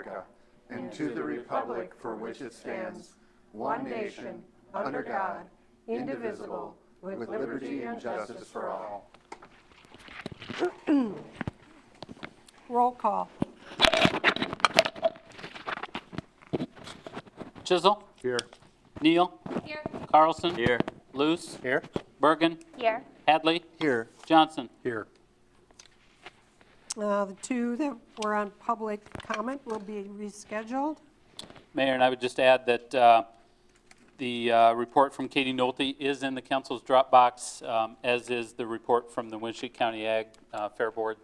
America, and to the republic for which it stands, one nation, under God, indivisible, with liberty and justice for all. Roll call. Chisel. Here. Neal. Here. Carlson. Here. Luce. Here. Bergen. Here. Hadley. Here. Johnson. Here. The two that were on public comment will be rescheduled. Mayor, and I would just add that the report from Katie Nolte is in the council's Dropbox, as is the report from the Winship County Ag Fair Board.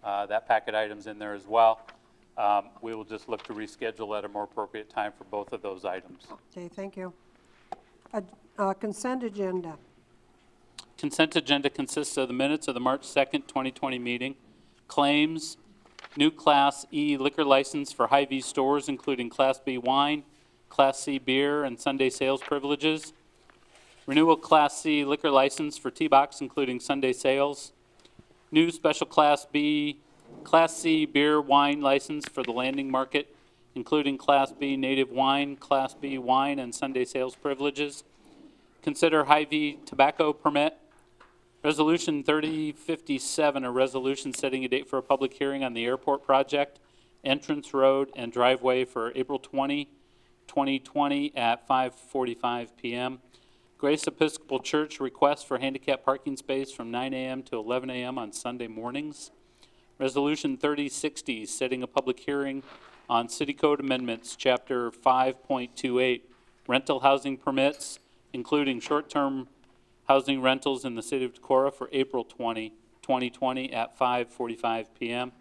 That packet item's in there as well. We will just look to reschedule at a more appropriate time for both of those items. Okay, thank you. Consent agenda. Consent agenda consists of the minutes of the March 2nd, 2020 meeting, claims, new Class E liquor license for Hy-Vee stores, including Class B wine, Class C beer, and Sunday sales privileges, renewal Class C liquor license for T-Box, including Sunday sales, new special Class C beer wine license for the Landing Market, including Class B native wine, Class B wine, and Sunday sales privileges, consider Hy-Vee tobacco permit, Resolution 3057, a resolution setting a date for a public hearing on the airport project, entrance road and driveway for April 20, 2020 at 5:45 p.m. Grace Episcopal Church request for handicap parking space from 9 a.m. to 11 a.m. on Sunday mornings. Resolution 3060, setting a public hearing on City Code Amendments, Chapter 5.28, rental housing permits, including short-term housing rentals in the city of Decorah for April 20, 2020 at 5:45 p.m.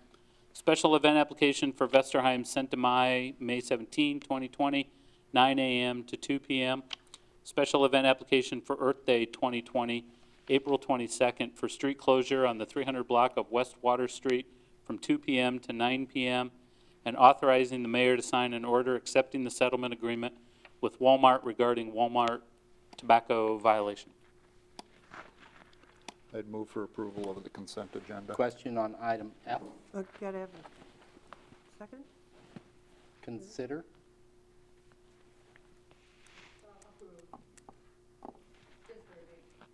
Special event application for Vesterheim Centimai, May 17, 2020, 9 a.m. to 2 p.m. Special event application for Earth Day 2020, April 22nd, for street closure on the 300 block of West Water Street from 2 p.m. to 9 p.m. and authorizing the mayor to sign an order accepting the settlement agreement with Walmart regarding Walmart tobacco violation. I'd move for approval of the consent agenda. Question on item F, Gotta have a second? consider.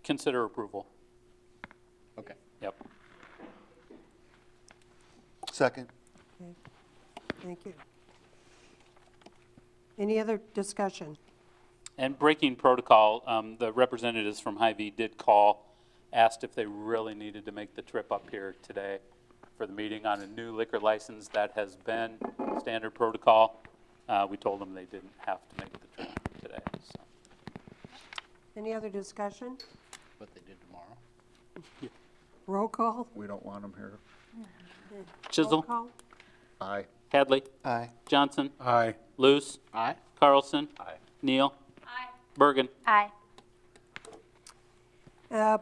Consider approval. Okay. Yep. Second. Okay, thank you. Any other discussion? And breaking protocol, the representatives from Hy-Vee did call, asked if they really needed to make the trip up here today for the meeting on a new liquor license. That has been standard protocol. We told them they didn't have to make the trip today. So. Any other discussion? What they did tomorrow. Roll call? We don't want them here. Roll Chisel, call? Aye. Hadley, Aye. Johnson, Aye. Luce, Aye. Carlson, Aye. Neal, Aye. Bergen. Aye.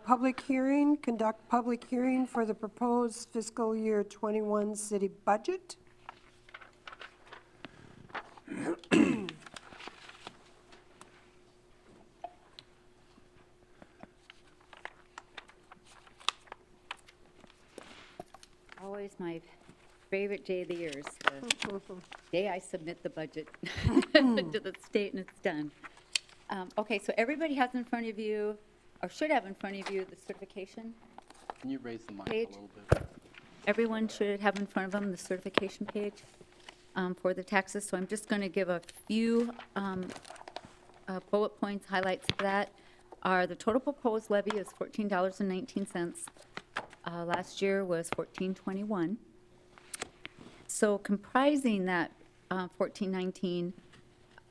Public hearing, conduct public hearing for the proposed fiscal year 21 city budget. Always my favorite day of the year is the day I submit the budget to the state and it's done. Okay, so everybody has in front of you, or should have in front of you, the certification. Can you raise the mic Page. a little bit? Everyone should have in front of them the certification page for the taxes. So I'm just going to give a few bullet points, highlights of that. Are the total proposed levy is $14.19. Last year was $14.21. So comprising that $14.19,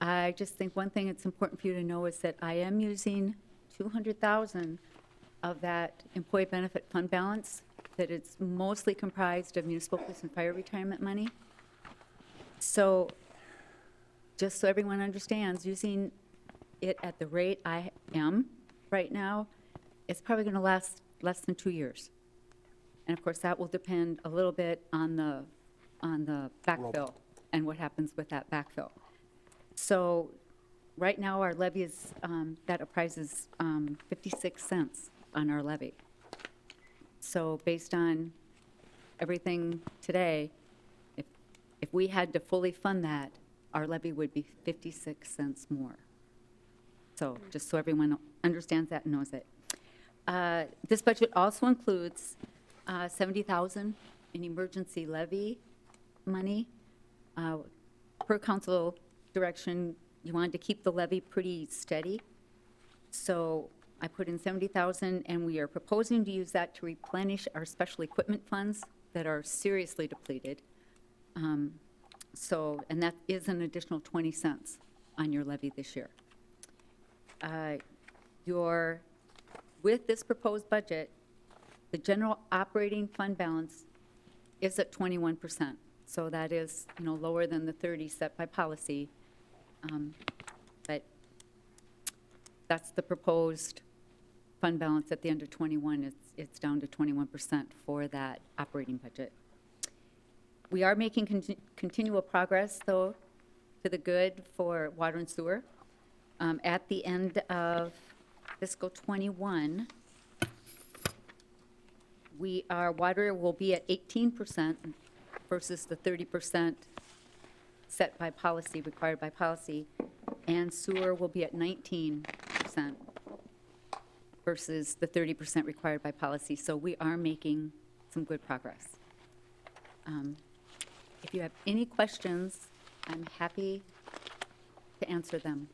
I just think one thing that's important for you to know is that I am using $200,000 of that employee benefit fund balance, that it's mostly comprised of municipal police and fire retirement money. So just so everyone understands, using it at the rate I am right now, it's probably going to last less than 2 years. And of course, that will depend a little bit on the backfill and what happens with that backfill. So right now, our levy is, that apprises 56 cents on our levy. So based on everything today, if If we had to fully fund that, our levy would be 56 cents more. So just so everyone understands that and knows it. This budget also includes $70,000 in emergency levy money. Per council direction, you wanted to keep the levy pretty steady. So I put in $70,000, and we are proposing to use that to replenish our special equipment funds that are seriously depleted. And that is an additional 20 cents on your levy this year. With this proposed budget, the general operating fund balance is at 21%. So that is, lower than the 30 set by policy. But that's the proposed fund balance at the end of 21. It's down to 21% for that operating budget. We are making continual progress, though, to the good for water and sewer. At the end of fiscal 21, our water will be at 18% versus the 30% set by policy, required by policy, and sewer will be at 19% versus the 30% required by policy. So we are making some good progress. If you have any questions, I'm happy to answer them.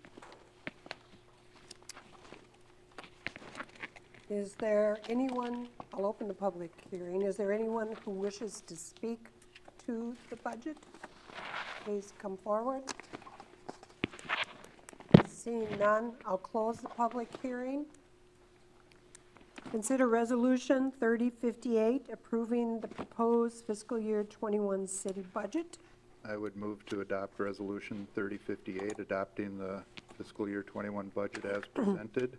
Is there anyone, I'll open the public hearing, is there anyone who wishes to speak to the budget? Please come forward. Seeing none, I'll close the public hearing. Consider Resolution 3058, approving the proposed fiscal year 21 city budget. I would move to adopt Resolution 3058, adopting the fiscal year 21 budget as presented,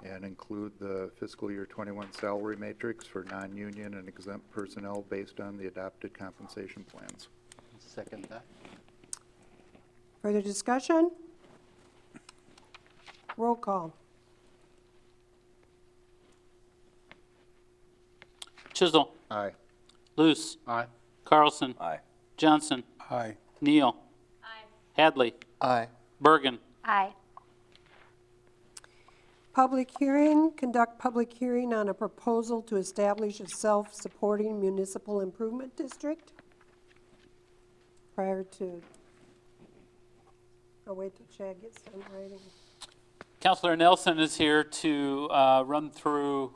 and include the fiscal year 21 salary matrix for non-union and exempt personnel based on the adopted compensation plans. Second that. Further discussion? Roll call. Chisholm. Aye. Luce. Aye. Carlson. Aye. Johnson. Aye. Neal. Hadley. Aye. Bergen. Aye. Public hearing, conduct public hearing on a proposal to establish a self-supporting municipal improvement district. Prior to, I'll wait till Chad gets done writing. Councilor Nelson is here to run through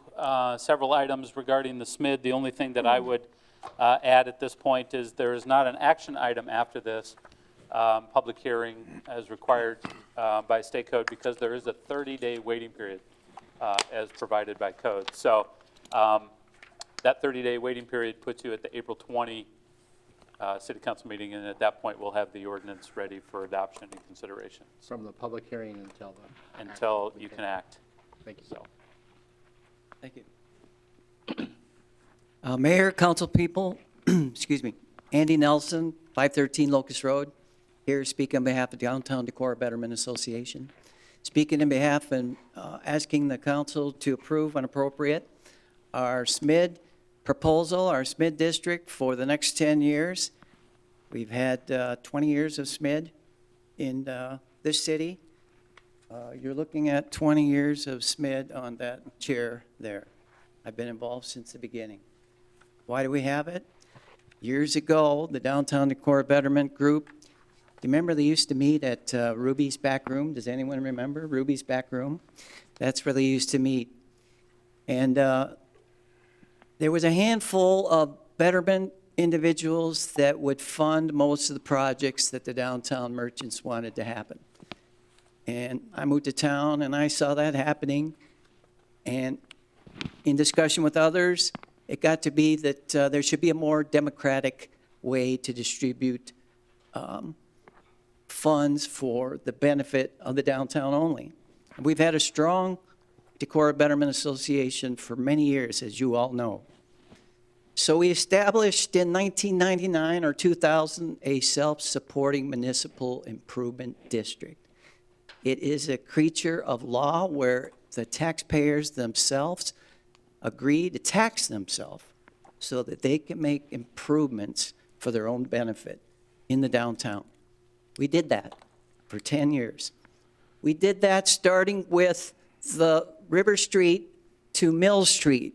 several items regarding the SMID. The only thing that I would add at this point is there is not an action item after this public hearing as required by state code, because there is a 30-day waiting period as provided by code. So that 30-day waiting period puts you at the April 20 city council meeting, and at that point we'll have the ordinance ready for adoption and consideration. From the public hearing until You can act. Thank you. So. Thank you. Mayor, council people, excuse me, Andy Nelson, 513 Locust Road, here speaking on behalf of Downtown Decorah Betterment Association. Speaking in behalf and asking the council to approve when appropriate our SMID proposal, our SMID district for the next 10 years. We've had 20 years of SMID in this city. You're looking at 20 years of SMID on that chair there. I've been involved since the beginning. Why do we have it? Years ago, the Downtown Decorah Betterment Group, do you remember they used to meet at Ruby's back room? Does anyone remember Ruby's back room? That's where they used to meet. And there was a handful of betterment individuals that would fund most of the projects that the downtown merchants wanted to happen. And I moved to town and I saw that happening. And in discussion with others, it got to be that there should be a more democratic way to distribute funds for the benefit of the downtown only. We've had a strong Decorah Betterment Association for many years, as you all know. So we established in 1999 or 2000 a self-supporting municipal improvement district. It is a creature of law where the taxpayers themselves agree to tax themselves so that they can make improvements for their own benefit. in the downtown. We did that for 10 years. We did that starting with the River Street to Mill Street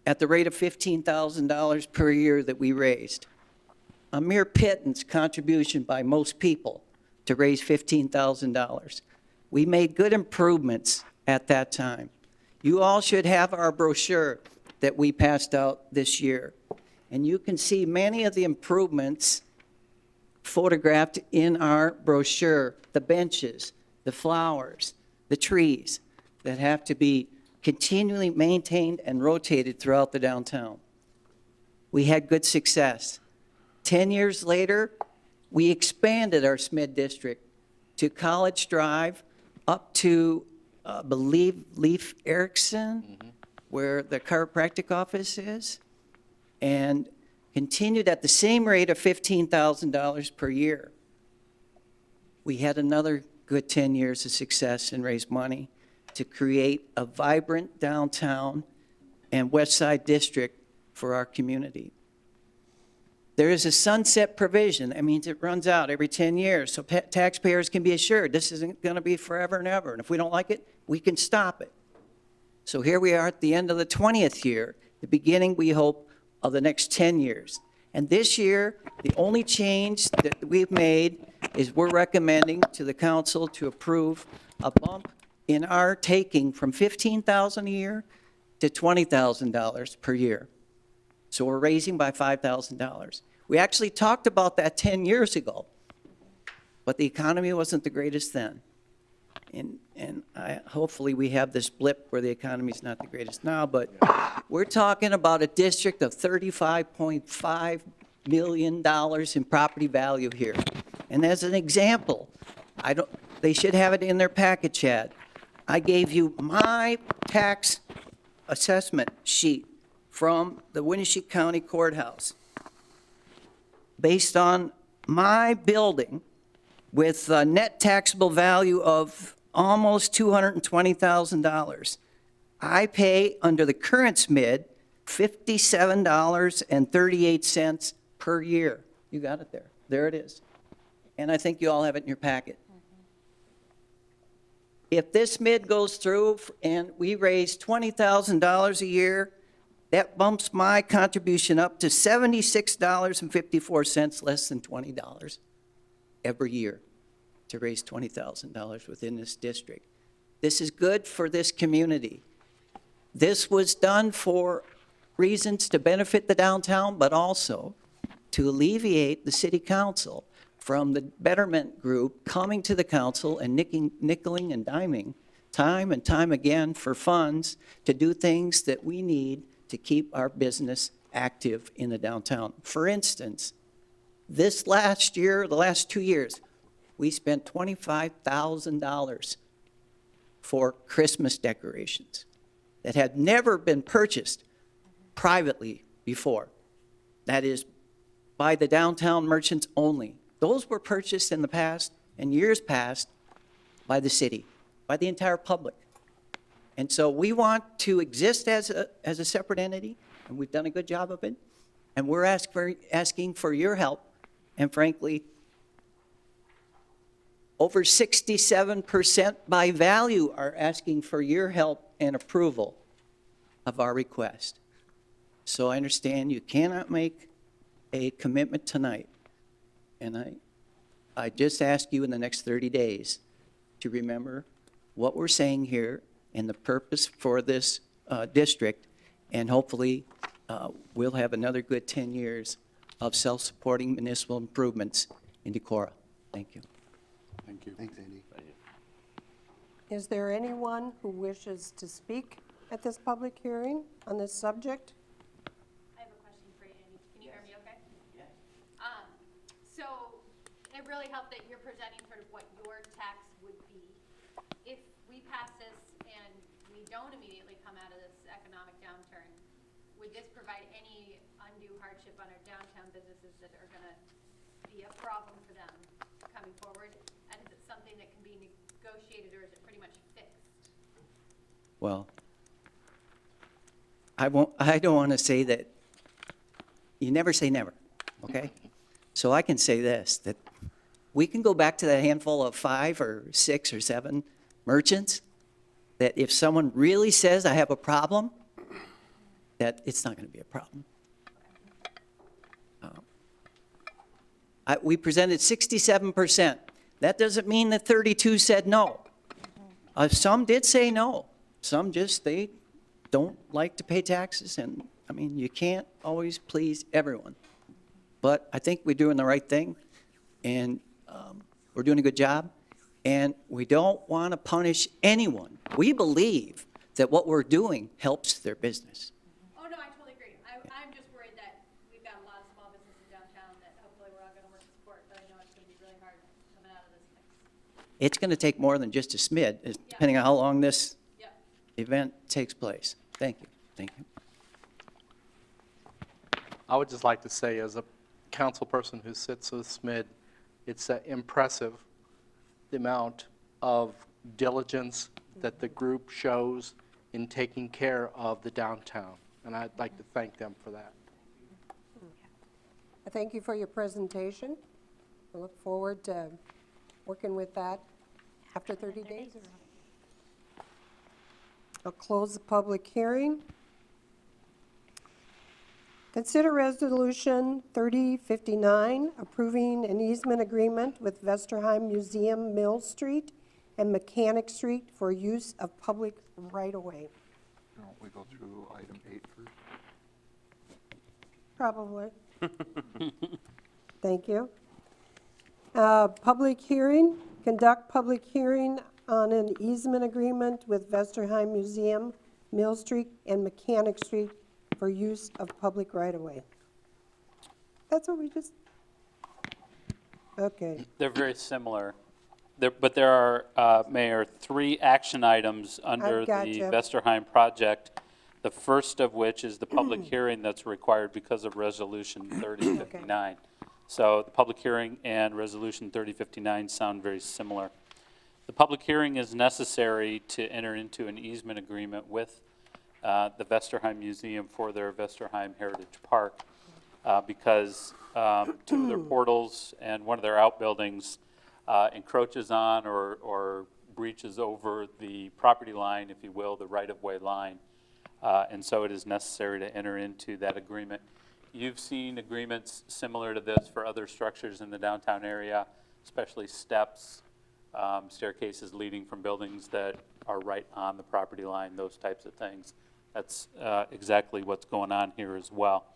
at the rate of $15,000 per year that we raised. A mere pittance contribution by most people to raise $15,000. We made good improvements at that time. You all should have our brochure that we passed out this year. And you can see many of the improvements photographed in our brochure, the benches, the flowers, the trees that have to be continually maintained and rotated throughout the downtown. We had good success. 10 years later, we expanded our SMID district to College Drive up to, I believe, Leif Erikson, where the chiropractic office is, and continued at the same rate of $15,000 per year. We had another good 10 years of success and raised money to create a vibrant downtown and West Side district for our community. There is a sunset provision. That means it runs out every 10 years, so taxpayers can be assured this isn't going to be forever and ever. And if we don't like it, we can stop it. So here we are at the end of the 20th year, the beginning, we hope, of the next 10 years. And this year, the only change that we've made is we're recommending to the council to approve a bump in our taking from $15,000 a year to $20,000 per year. So we're raising by $5,000. We actually talked about that 10 years ago, but the economy wasn't the greatest then. And hopefully we have this blip where the economy's not the greatest now, but we're talking about a district of $35.5 million in property value here. And as an example, they should have it in their packet, Chad. I gave you my tax assessment sheet from the Winnebago County Courthouse based on my building with a net taxable value of almost $220,000. I pay, under the current SMID, $57.38 per year. You got it there. There it is. And I think you all have it in your packet. If this SMID goes through and we raise $20,000 a year, that bumps my contribution up to $76.54, less than $20 every year to raise $20,000 within this district. This is good for this community. This was done for reasons to benefit the downtown, but also to alleviate the city council from the betterment group coming to the council and nickeling and diming time and time again for funds to do things that we need to keep our business active in the downtown. For instance, this last year, the last 2 years, we spent $25,000 for Christmas decorations that had never been purchased privately before. That is, by the downtown merchants only. Those were purchased in the past and years past by the city, by the entire public. And so we want to exist as a separate entity, and we've done a good job of it. And we're asking for your help, and frankly, over 67% by value are asking for your help and approval of our request. So I understand you cannot make a commitment tonight. And I just ask you in the next 30 days to remember what we're saying here and the purpose for this district, and hopefully we'll have another good 10 years of self-supporting municipal improvements in Decorah. Thank you. Thank you. Thanks, Andy. Is there anyone who wishes to speak at this public hearing on this subject? I have a question for you, Andy. Can you hear me okay? Yes. So it really helped that you're presenting sort of what your tax would be. If we pass this and we don't immediately come out of this economic downturn, would this provide any undue hardship on our downtown businesses that are going to be a problem for them coming forward? And is it something that can be negotiated, or is it pretty much fixed? Well, I don't want to say that, you never say never, okay? So I can say this, that we can go back to that handful of 5 or 6 or 7 merchants, that if someone really says I have a problem, that it's not going to be a problem. We presented 67%. That doesn't mean that 32 said no. Some did say no. Some just, they don't like to pay taxes, and, I mean, you can't always please everyone. But I think we're doing the right thing, and we're doing a good job, and we don't want to punish anyone. We believe that what we're doing helps their business. Oh, no, I totally agree. I'm just worried that we've got a lot of small businesses downtown that hopefully we're all gonna work to support, but I know it's gonna be really hard coming out of this mix. It's going to take more than just a smid, depending on how long this Yep. event takes place. Thank you. Thank you. I would just like to say, as a council person who sits with SMID, it's impressive the amount of diligence that the group shows in taking care of the downtown, and I'd like to thank them for that. I thank you for your presentation. I look forward to working with that after 30 days. I'll close the public hearing. Consider Resolution 3059, approving an easement agreement with Vesterheim Museum Mill Street and Mechanic Street for use of public right-of-way. Don't we go through item 8 first? Probably. Thank you. Public hearing, conduct public hearing on an easement agreement with Vesterheim Museum, Mill Street, and Mechanic Street for use of public right-of-way. That's what we just, okay. They're very similar. But there are, Mayor, 3 action items under I've the got you. Vesterheim project, the first of which is the public hearing that's required because of Resolution 3059. So the public hearing and Resolution 3059 sound very similar. The public hearing is necessary to enter into an easement agreement with the Vesterheim Museum for their Vesterheim Heritage Park because 2 of their portals and one of their outbuildings encroaches on or breaches over the property line, if you will, the right-of-way line. And so it is necessary to enter into that agreement. You've seen agreements similar to this for other structures in the downtown area, especially steps, staircases leading from buildings that are right on the property line, those types of things. That's exactly what's going on here as well.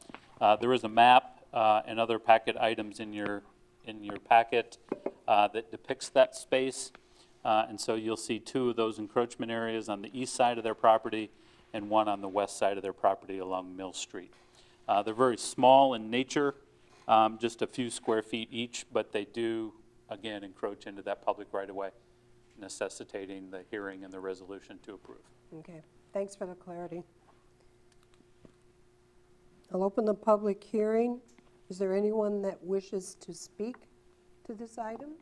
There is a map and other packet items in your packet that depicts that space. And so you'll see 2 of those encroachment areas on the east side of their property and 1 on the west side of their property along Mill Street. They're very small in nature, just a few square feet each, but they do, again, encroach into that public right-of-way, necessitating the hearing and the resolution to approve. Okay, thanks for the clarity. I'll open the public hearing. Is there anyone that wishes to speak to this item?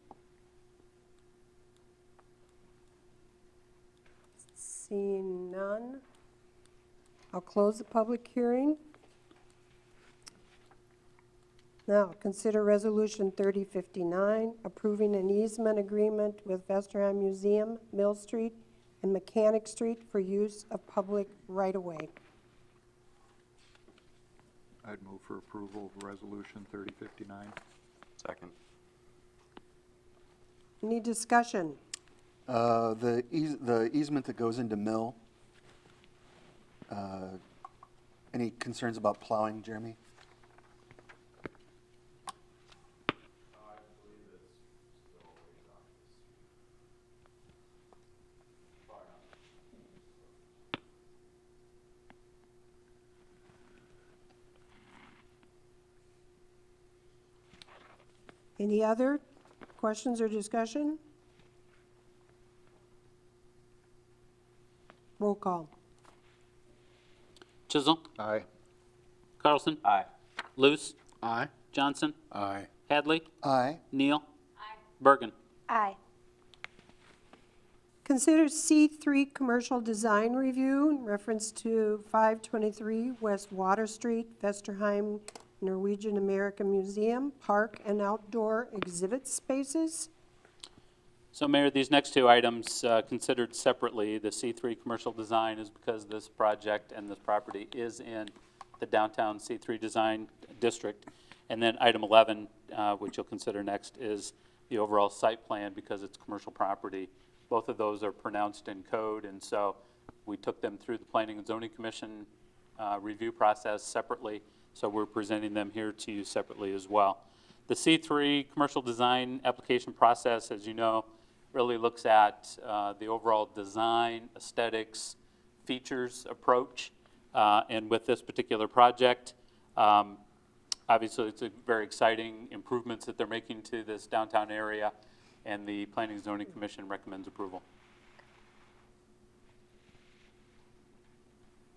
Seeing none, I'll close the public hearing. Now, consider Resolution 3059, approving an easement agreement with Vesterheim Museum, Mill Street, and Mechanic Street for use of public right-of-way. I'd move for approval of Resolution 3059. Second. Any discussion? The easement that goes into Mill, any concerns about plowing, Jeremy? Any other questions or discussion? Roll call. Chisholm? Aye. Carlson? Aye. Luce? Aye. Johnson? Aye. Hadley? Aye. Neal? Aye. Bergen? Aye. Consider C3 commercial design review in reference to 523 West Water Street, Vesterheim Norwegian American Museum, Park and Outdoor Exhibit Spaces. So Mayor, these next two items considered separately, the C3 commercial design is because this project and this property is in the downtown C3 design district. And then item 11, which you'll consider next, is the overall site plan because it's commercial property. Both of those are pronounced in code, and so we took them through the Planning and Zoning Commission review process separately, so we're presenting them here to you separately as well. The C3 commercial design application process, as you know, really looks at the overall design, aesthetics, features approach. And with this particular project, obviously it's a very exciting improvements that they're making to this downtown area, and the Planning and Zoning Commission recommends approval.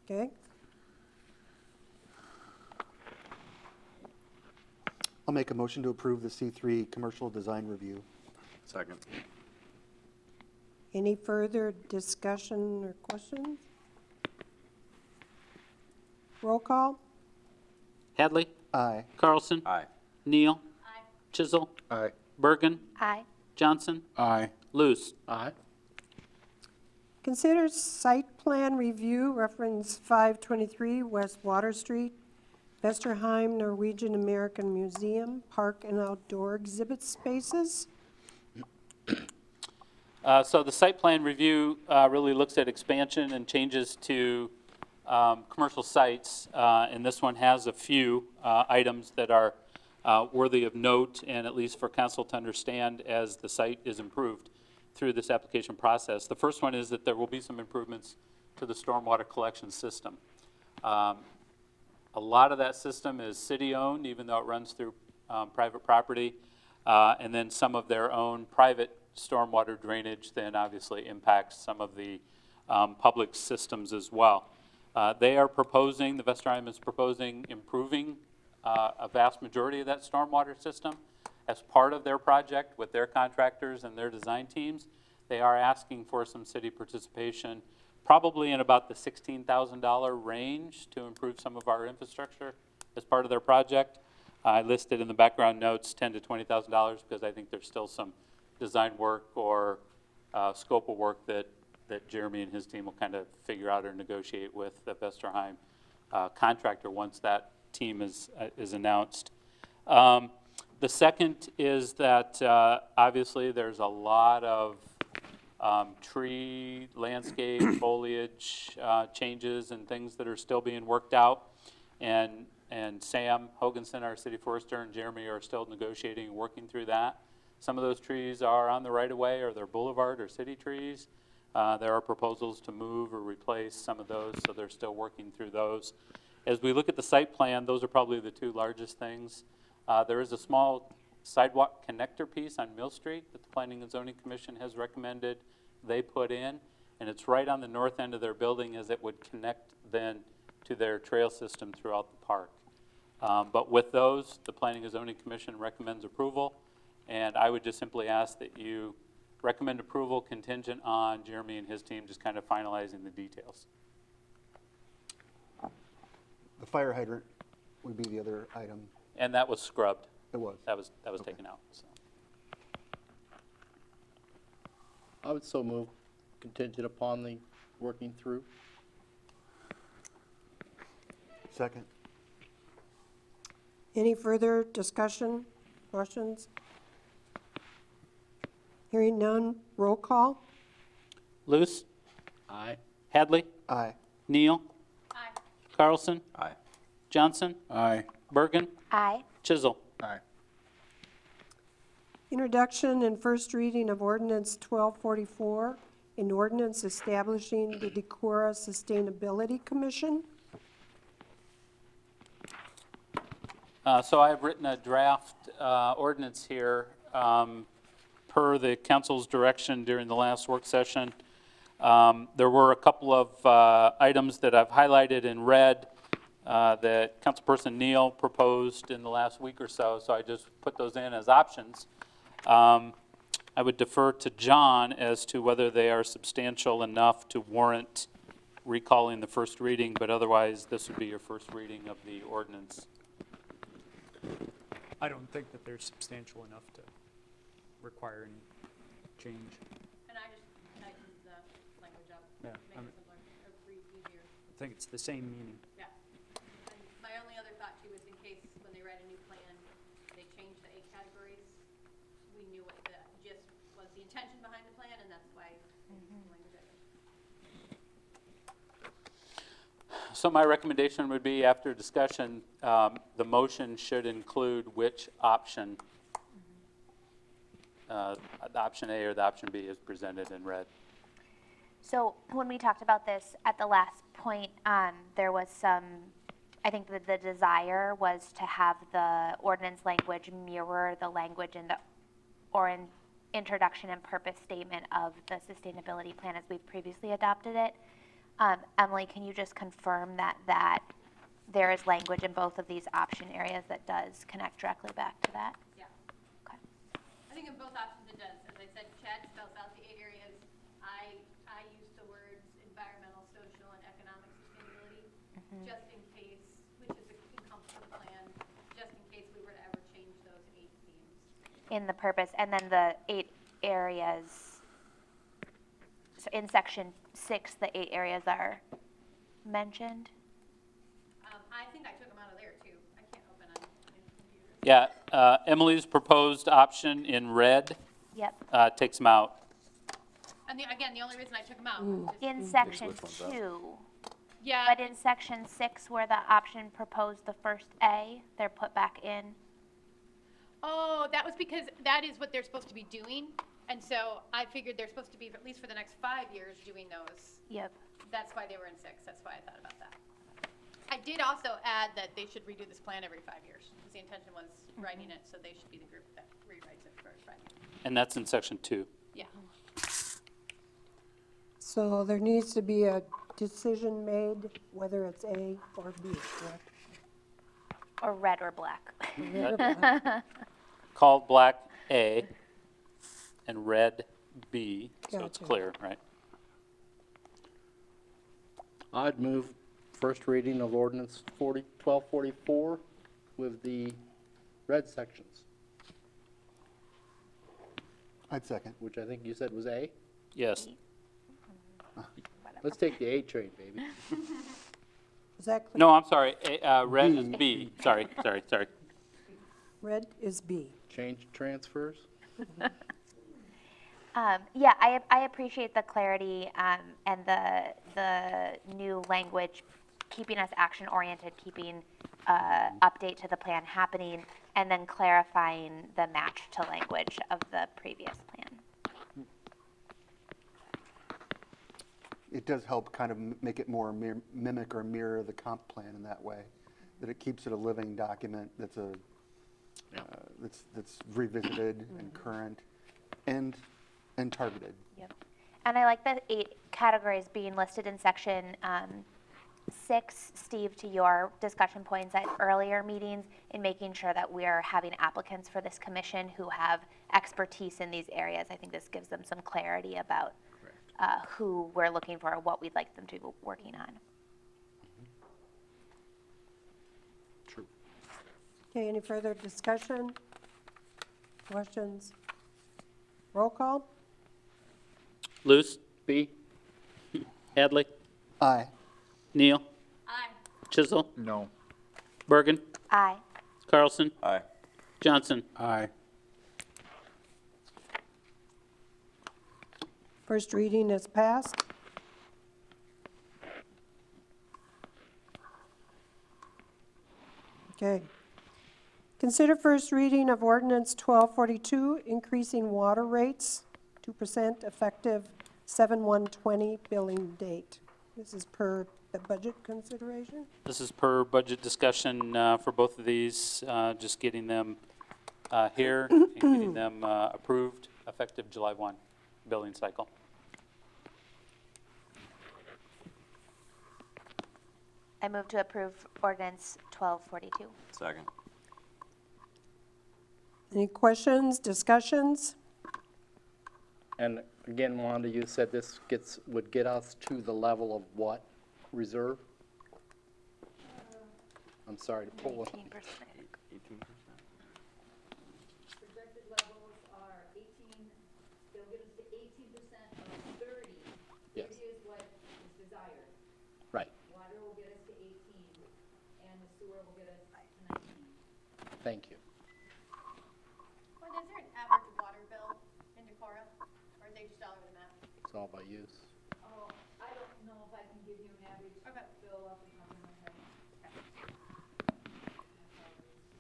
Okay, I'll make a motion to approve the C3 commercial design review. Second. any further discussion or questions? Roll call? Hadley, Aye. Carlson, Aye. Neal, Chisel, Aye. Bergen, Aye. Johnson, Aye. Luce. Aye. Consider site plan review, reference 523 West Water Street, Vesterheim Norwegian American Museum, Park and Outdoor Exhibit Spaces. So the site plan review really looks at expansion and changes to commercial sites, and this one has a few items that are worthy of note, and at least for council to understand as the site is improved through this application process. The first one is that there will be some improvements to the stormwater collection system. A lot of that system is city-owned, even though it runs through private property, and then some of their own private stormwater drainage then obviously impacts some of the public systems as well. They are proposing, the Vesterheim is proposing improving a vast majority of that stormwater system as part of their project with their contractors and their design teams. They are asking for some city participation, probably in about the $16,000 range to improve some of our infrastructure as part of their project. I listed in the background notes $10,000 to $20,000 because I think there's still some design work or scope of work that Jeremy and his team will kind of figure out or negotiate with the Vesterheim contractor once that team is announced. The second is that obviously there's a lot of tree, landscape, foliage changes and things that are still being worked out. And Sam Hoganson, our city forester, and Jeremy are still negotiating and working through that. Some of those trees are on the right-of-way or they're boulevard or city trees. There are proposals to move or replace some of those, so they're still working through those. As we look at the site plan, those are probably the two largest things. There is a small sidewalk connector piece on Mill Street that the Planning and Zoning Commission has recommended they put in, and it's right on the north end of their building as it would connect then to their trail system throughout the park. But with those, the Planning and Zoning Commission recommends approval, and I would just simply ask that you recommend approval contingent on Jeremy and his team just kind of finalizing the details. The fire hydrant would be the other item. And that was scrubbed. It was. That was Okay. taken out. So. I would so move contingent upon the working through. Second. Any further discussion, questions? Hearing none, roll call? Luce, Aye. Hadley, Aye. Neal, Aye. Carlson, Aye. Johnson, Aye. Bergen, Aye. Chisel. Aye. Introduction and first reading of ordinance 1244, an ordinance establishing the Decorah Sustainability Commission. So I've written a draft ordinance here per the council's direction during the last work session. There were a couple of items that I've highlighted in red that Councilperson Neal proposed in the last week or so I just put those in as options. I would defer to John as to whether they are substantial enough to warrant recalling the first reading, but otherwise this would be your first reading of the ordinance. I don't think that they're substantial enough to require any change. And I just tightened the language up, Yeah, make it simpler, or read easier. I think it's the same meaning. Yeah. And my only other thought too is in case when they write a new plan, they change the 8 categories, we knew what the gist was, the intention behind the plan, and that's why I used the language I did. So my recommendation would be, after discussion, the motion should include which option, the option A or the option B is presented in red. So when we talked about this at the last point, there was some, I think that the desire was to have the ordinance language mirror the language in the introduction and purpose statement of the sustainability plan as we've previously adopted it. Emily, can you just confirm that there is language in both of these option areas that does connect directly back to that? Yeah. Okay. I think in both options it does. As I said, Chad spells out the 8 areas. I use the words environmental, social, and economic sustainability, just in case, which is encompassed in the plan, just in case we were to ever change those 8 themes. In the purpose, and then the 8 areas, so in section 6, the 8 areas are mentioned? I think I took them out of there too. I can't open on computers. Yeah, Emily's proposed option in red Yep. takes them out. And again, the only reason I took them out was just, In section 2, yeah, but in section 6 where the option proposed the first A, they're put back in. oh, that was because that is what they're supposed to be doing. And so I figured they're supposed to be, at least for the next 5 years, doing those. Yep. That's why they were in 6. That's why I thought about that. I did also add that they should redo this plan every 5 years. Because the intention was writing it, so they should be the group that rewrites it for 5 years. And that's in section 2. Yeah. So there needs to be a decision made whether it's A or B, correct? Or red or black. Called black A and red B, so it's Gotcha. clear, right? I'd move first reading of ordinance 1244 with the red sections, I'd second. which I think you said was A. Yes. Let's take the A train, baby. Is that clear? No, I'm sorry, red is B. Sorry. Red is B. Change transfers. Yeah, I appreciate the clarity and the new language, keeping us action-oriented, keeping update to the plan happening, and then clarifying the match to language of the previous plan. It does help kind of make it more mimic or mirror the comp plan in that way, that it keeps it a living document that's that's revisited and current and targeted. Yep. And I like the 8 categories being listed in section 6, Steve, to your discussion points at earlier meetings, in making sure that we're having applicants for this commission who have expertise in these areas. I think this gives them some clarity about who we're looking for, or what we'd like them to be working on. True. Okay, any further discussion? Questions? Roll call? Luce, B. Hadley, Aye. Neal, Aye. Chisel, No. Bergen, Aye. Carlson, Aye. Johnson. Aye. First reading is passed. Okay. Consider first reading of ordinance 1242, increasing water rates, 2% effective 7/1/20 billing date. This is per the budget consideration. This is per budget discussion for both of these, just getting them here and getting them approved effective July 1 billing cycle. I move to approve ordinance 1242. Second. Any questions, discussions? And again, Wanda, you said this would get us to the level of what reserve? I'm sorry to pull it. 18%. Thank you. Well, is there an average water bill in Decorah, or are they just all over the map? It's all by use. Oh, I don't know if I can give you an average Okay. bill off the top of my head.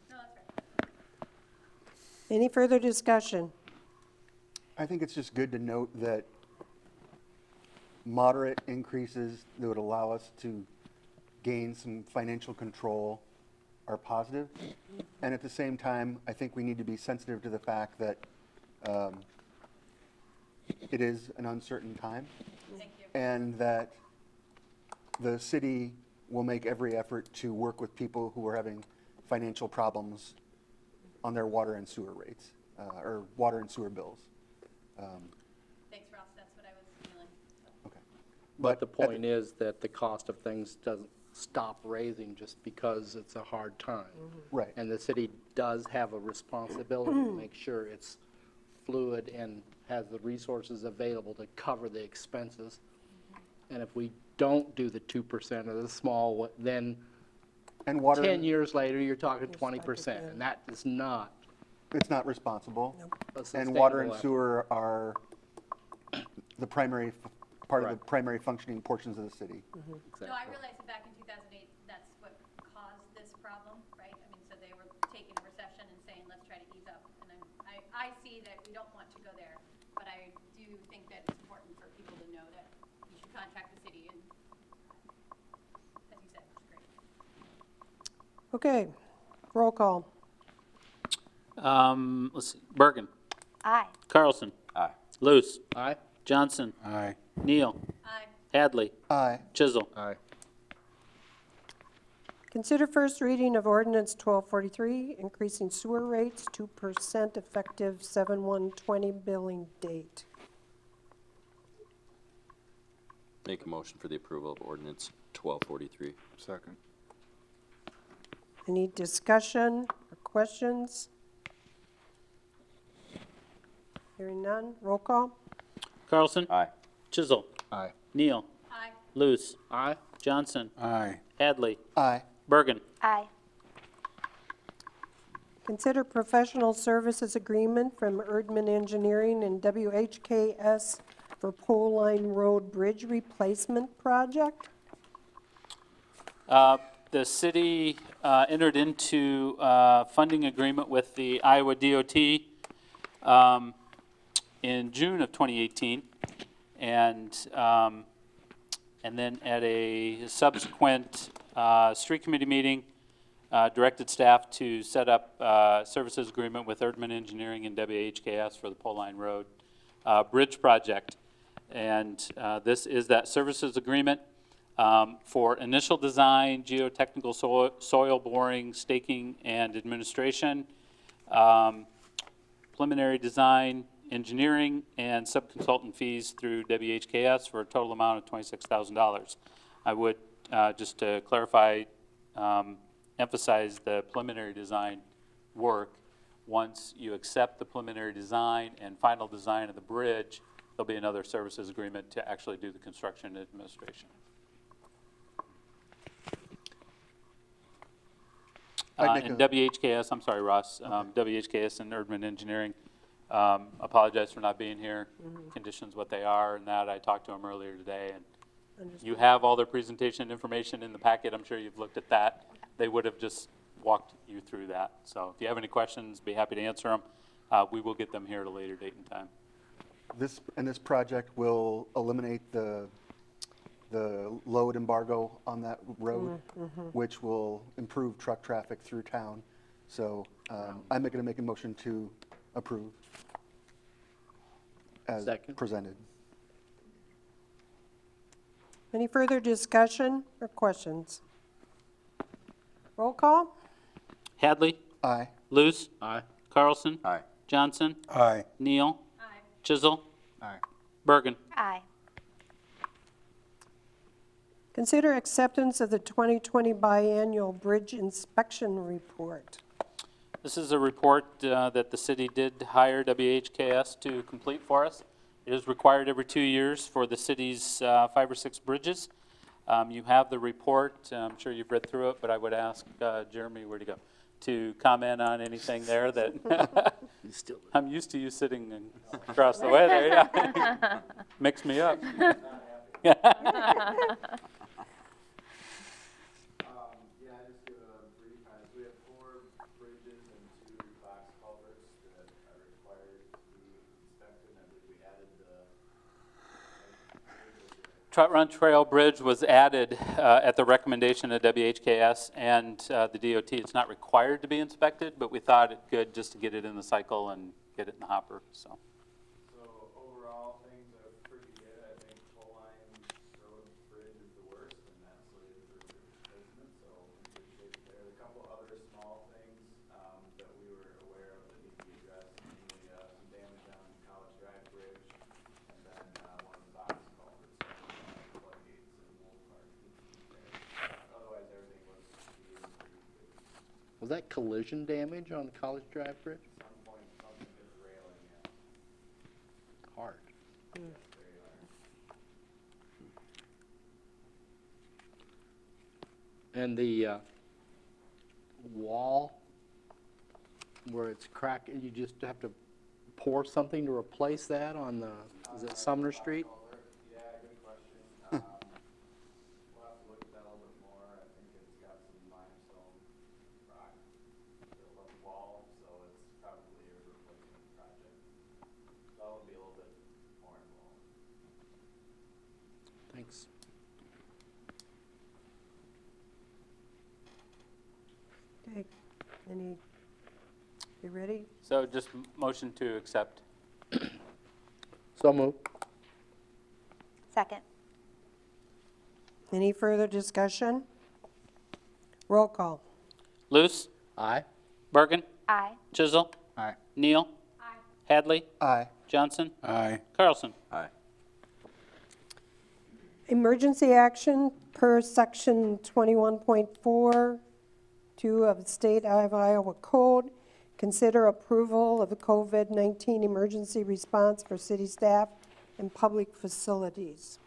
No, that's right. Any further discussion? I think it's just good to note that moderate increases that would allow us to gain some financial control are positive. And at the same time, I think we need to be sensitive to the fact that it is an uncertain time. Thank you. And that the city will make every effort to work with people who are having financial problems on their water and sewer rates, or water and sewer bills. Thanks, Ross, that's what I was feeling. So. Okay. But the at the- point is that the cost of things doesn't stop raising just because it's a hard time. Right. And the city does have a responsibility to make sure it's fluid and has the resources available to cover the expenses. And if we don't do the 2% or the small, then And water, 10 years later, you're talking 20%, and that is not it's not responsible. a And water and sustainable effort. sewer are the primary, part of the Correct. primary functioning portions of the city. No, I Exactly. realized that back in 2008, that's what caused this problem, right? I mean, so they were taking a recession and saying, let's try to ease up. And I see that we don't want to go there, but I do think that it's important for people to know that you should contact the city, and as you said, it's great. Okay, roll call. Let's see, Bergen, Aye. Carlson. Aye. Luce, Aye? Johnson, Aye. Neal, Aye. Hadley, Aye. Chisel. Aye. Consider first reading of ordinance 1243, increasing sewer rates 2% effective 7/1/20 billing date. Make a motion for the approval of ordinance 1243. Second. Any discussion or questions? Hearing none, roll call. Carlson. Aye. Chisel. Aye. Neal, Aye. Luce, Aye? Johnson, Aye. Hadley, Aye. Bergen. Aye. Consider professional services agreement from Erdman Engineering and WHKS for Pole Line Road Bridge Replacement Project. The city entered into a funding agreement with the Iowa DOT in June of 2018. And then at a subsequent street committee meeting, directed staff to set up services agreement with Erdman Engineering and WHKS for the Pole Line Road Bridge Project. And this is that services agreement for initial design, geotechnical soil boring, staking, and administration, preliminary design, engineering, and subconsultant fees through WHKS for a total amount of $26,000. I would, just to clarify, emphasize the preliminary design work. Once you accept the preliminary design and final design of the bridge, there'll be another services agreement to actually do the construction and administration. I'd make And a- WHKS, I'm sorry, Ross, WHKS and Erdman Engineering, apologize for not being here. Conditions what they are and that, I talked to them earlier today, and you have all their presentation information in the packet, I'm sure you've looked at that. They would have just walked you through that. So if you have any questions, be happy to answer them. We will get them here at a later date and time. This project will eliminate the load embargo on that road, which will improve truck traffic through town. So I'm going to make a motion to approve as Second. presented. Any further discussion or questions? Roll call. Hadley, Aye. Luce, Aye? Carlson, Aye. Johnson, Aye. Neal, Aye. Chisel, Aye. Bergen. Aye. Consider acceptance of the 2020 biannual bridge inspection report. This is a report that the city did hire WHKS to complete for us. It is required every 2 years for the city's 5 or 6 bridges. You have the report. I'm sure you've read through it, but I would ask Jeremy, where'd he go, to comment on anything there that, I'm used to you sitting across the way there, yeah. Mix me up. Yeah, just give a brief kind of, we have 4 bridges and 2 box culverts that are required to be inspected, and I believe we added Trout Run Trail Bridge was added at the recommendation of WHKS and the DOT. It's not required to be inspected, but we thought it good just to get it in the cycle and get it in the hopper, so. So overall, things are pretty good. I think Full Line Road Bridge is the worst, and that's slated for replacement, so in good shape there. A couple other small things that we were aware of that need to be addressed, mainly some damage on College Drive Bridge, and then one of the box culverts, floodgates in Wolf Park needs to be repaired. Otherwise, everything looks to be in pretty good. Was that collision damage on the College Drive Bridge? At some point, something hit the railing, yeah. Hard. Very hard. And the wall where it's cracked, you just have to pour something to replace that on the, is it Sumner Street? Yeah, good question. We'll have to look at that a little bit more. I think it's got some limestone rock built up wall, so it's probably a replacement project. That'll be a little bit more involved. Thanks. Okay, you ready? So just motion to accept. So moved. Second. Any further discussion? Roll call. Luce, Aye. Bergen, Aye. Chisel. Aye. Neal. Aye. Hadley, Aye. Johnson, Aye. Carlson. Aye. Emergency action per section 21.4, 2 of the State of Iowa Code. Consider approval of the COVID-19 emergency response for city staff and public facilities.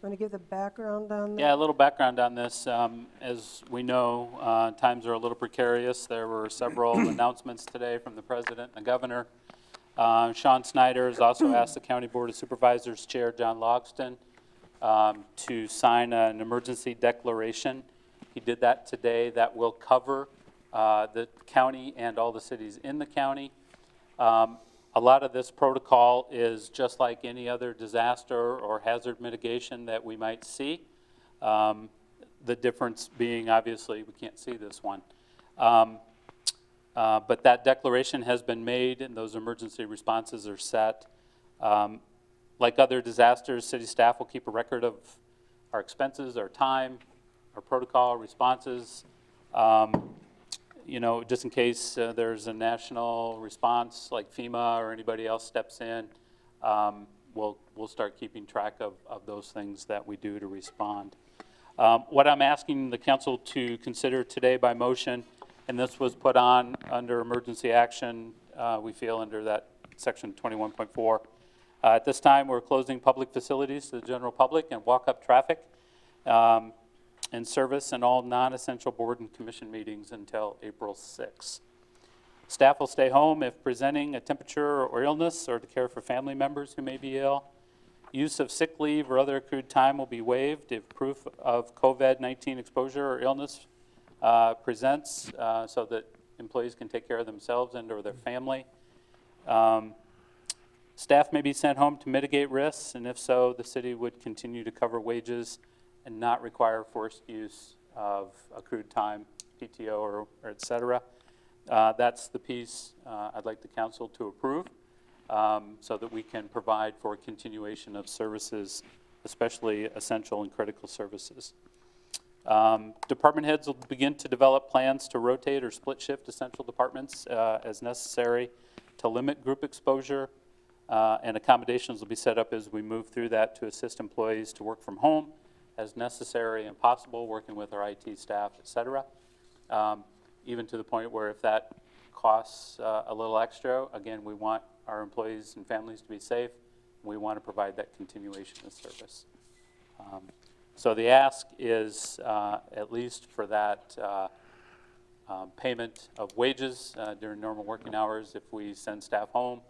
Want to give the background on that? Yeah, a little background on this. As we know, times are a little precarious. There were several announcements today from the president and the governor. Sean Snyder has also asked the County Board of Supervisors Chair John Logston to sign an emergency declaration. He did that today. That will cover the county and all the cities in the county. A lot of this protocol is just like any other disaster or hazard mitigation that we might see. The difference being, obviously, we can't see this one. But that declaration has been made and those emergency responses are set. Like other disasters, city staff will keep a record of our expenses, our time, our protocol, responses. You know, just in case there's a national response like FEMA or anybody else steps in, we'll start keeping track of those things that we do to respond. What I'm asking the council to consider today by motion, and this was put on under emergency action, we feel under that section 21.4. At this time, we're closing public facilities to the general public and walk-up traffic and service and all non-essential board and commission meetings until April 6. Staff will stay home if presenting a temperature or illness or to care for family members who may be ill. Use of sick leave or other accrued time will be waived if proof of COVID-19 exposure or illness presents so that employees can take care of themselves and or their family. Staff may be sent home to mitigate risks, and if so, the city would continue to cover wages and not require forced use of accrued time, PTO, or et cetera. That's the piece I'd like the council to approve so that we can provide for continuation of services, especially essential and critical services. Department heads will begin to develop plans to rotate or split shift essential departments as necessary to limit group exposure, and accommodations will be set up as we move through that to assist employees to work from home as necessary and possible, working with our IT staff, et cetera. Even to the point where if that costs a little extra, again, we want our employees and families to be safe. We want to provide that continuation of service. So the ask is, at least for that payment of wages during normal working hours if we send staff home,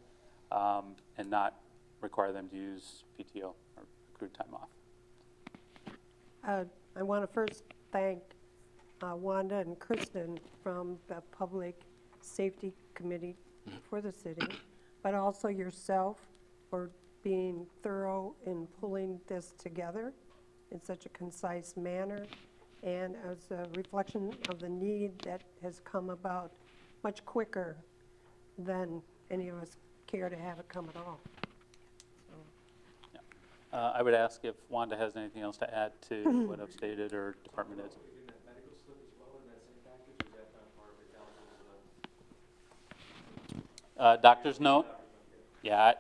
and not require them to use PTO or accrued time off. I want to first thank Wanda and Kristen from the Public Safety Committee for the city, but also yourself for being thorough in pulling this together in such a concise manner, and as a reflection of the need that has come about much quicker than any of us care to have it come at all. I would ask if Wanda has anything else to add to what I've stated or department heads. In that medical slip as well in that same package, or is that not part of the council's? Doctor's note? Yeah,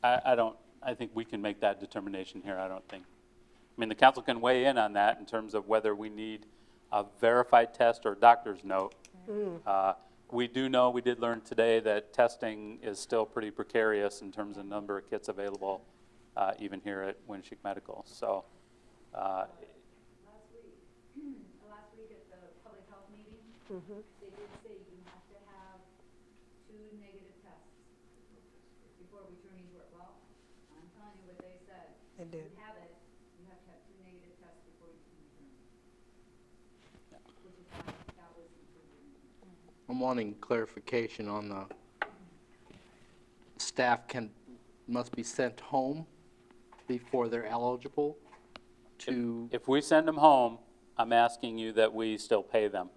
I don't, I think we can make that determination here, I don't think. I mean, the council can weigh in on that in terms of whether we need a verified test or a doctor's note. We do know, we did learn today that testing is still pretty precarious in terms of number of kits available, even here at Winship Medical, so. Last week at the public health meeting, they did say you have to have 2 negative tests before returning to work. Well, I'm telling you what they said. They did. To have it, you have to have 2 negative tests before you can return. Which is why that was included. I'm wanting clarification on the staff must be sent home before they're eligible to, If we send them home, I'm asking you that we still pay them.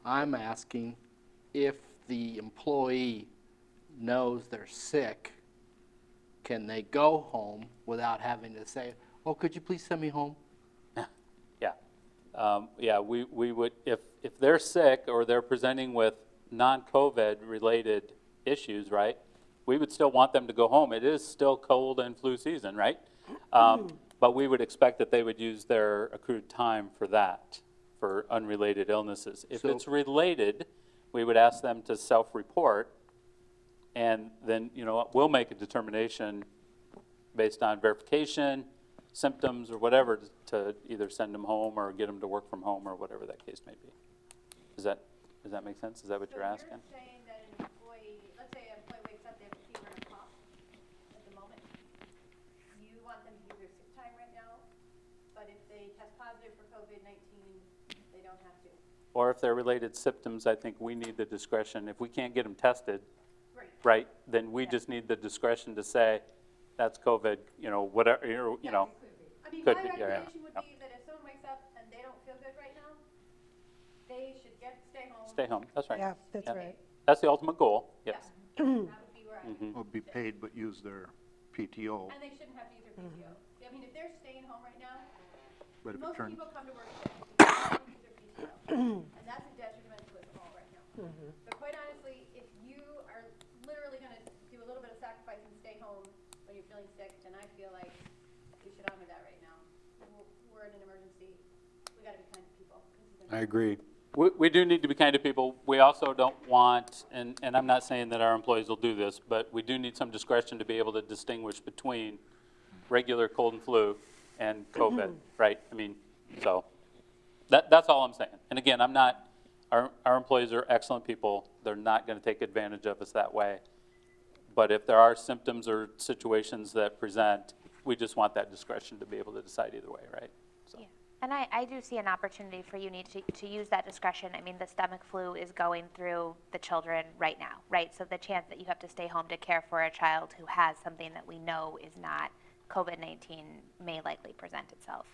I'm asking if the employee knows they're sick, can they go home without having to say, oh, could you please send me home? Yeah, we would, if they're sick or they're presenting with non-COVID related issues, right? We would still want them to go home. It is still cold and flu season, right? But we would expect that they would use their accrued time for that, for unrelated illnesses. If So- it's related, we would ask them to self-report, and then, we'll make a determination based on verification, symptoms, or whatever, to either send them home or get them to work from home, or whatever that case may be. Does that make sense? Is that what you're asking? So you're saying that an employee, let's say an employee wakes up, they have a fever and a cough at the moment. You want them to use their sick time right now, but if they test positive for COVID-19, they don't have to. Or if they're related symptoms, I think we need the discretion. If we can't get them tested, Right. right, then we just need the discretion to say, that's COVID, whatever, I mean, Could my be, yeah, yeah, recommendation would be that if someone wakes up and they don't feel good right now, they should stay home. Stay home, that's right. Yeah, that's Yeah. right. That's the ultimate goal, Yeah. yes. That would be where I would. Will be paid but use their PTO, And they shouldn't have to use their PTO. I mean, if they're staying home right now, but if it most turns, people come to work sick because they don't use their PTO. And that's a detriment to us all right now. But quite honestly, if you are literally gonna do a little bit of sacrifice and stay home when you're feeling sick, then I feel like we should honor that right now. We're in an emergency. We gotta be kind to people. I agree. We do need to be kind to people. We also don't want, and I'm not saying that our employees will do this, but we do need some discretion to be able to distinguish between regular cold and flu and COVID, right? I mean, so that's all I'm saying. And again, our employees are excellent people. They're not going to take advantage of us that way. But if there are symptoms or situations that present, we just want that discretion to be able to decide either way, right? So. Yeah. And I do see an opportunity for you need to use that discretion. I mean, the stomach flu is going through the children right now, right? So the chance that you have to stay home to care for a child who has something that we know is not COVID-19 may likely present itself.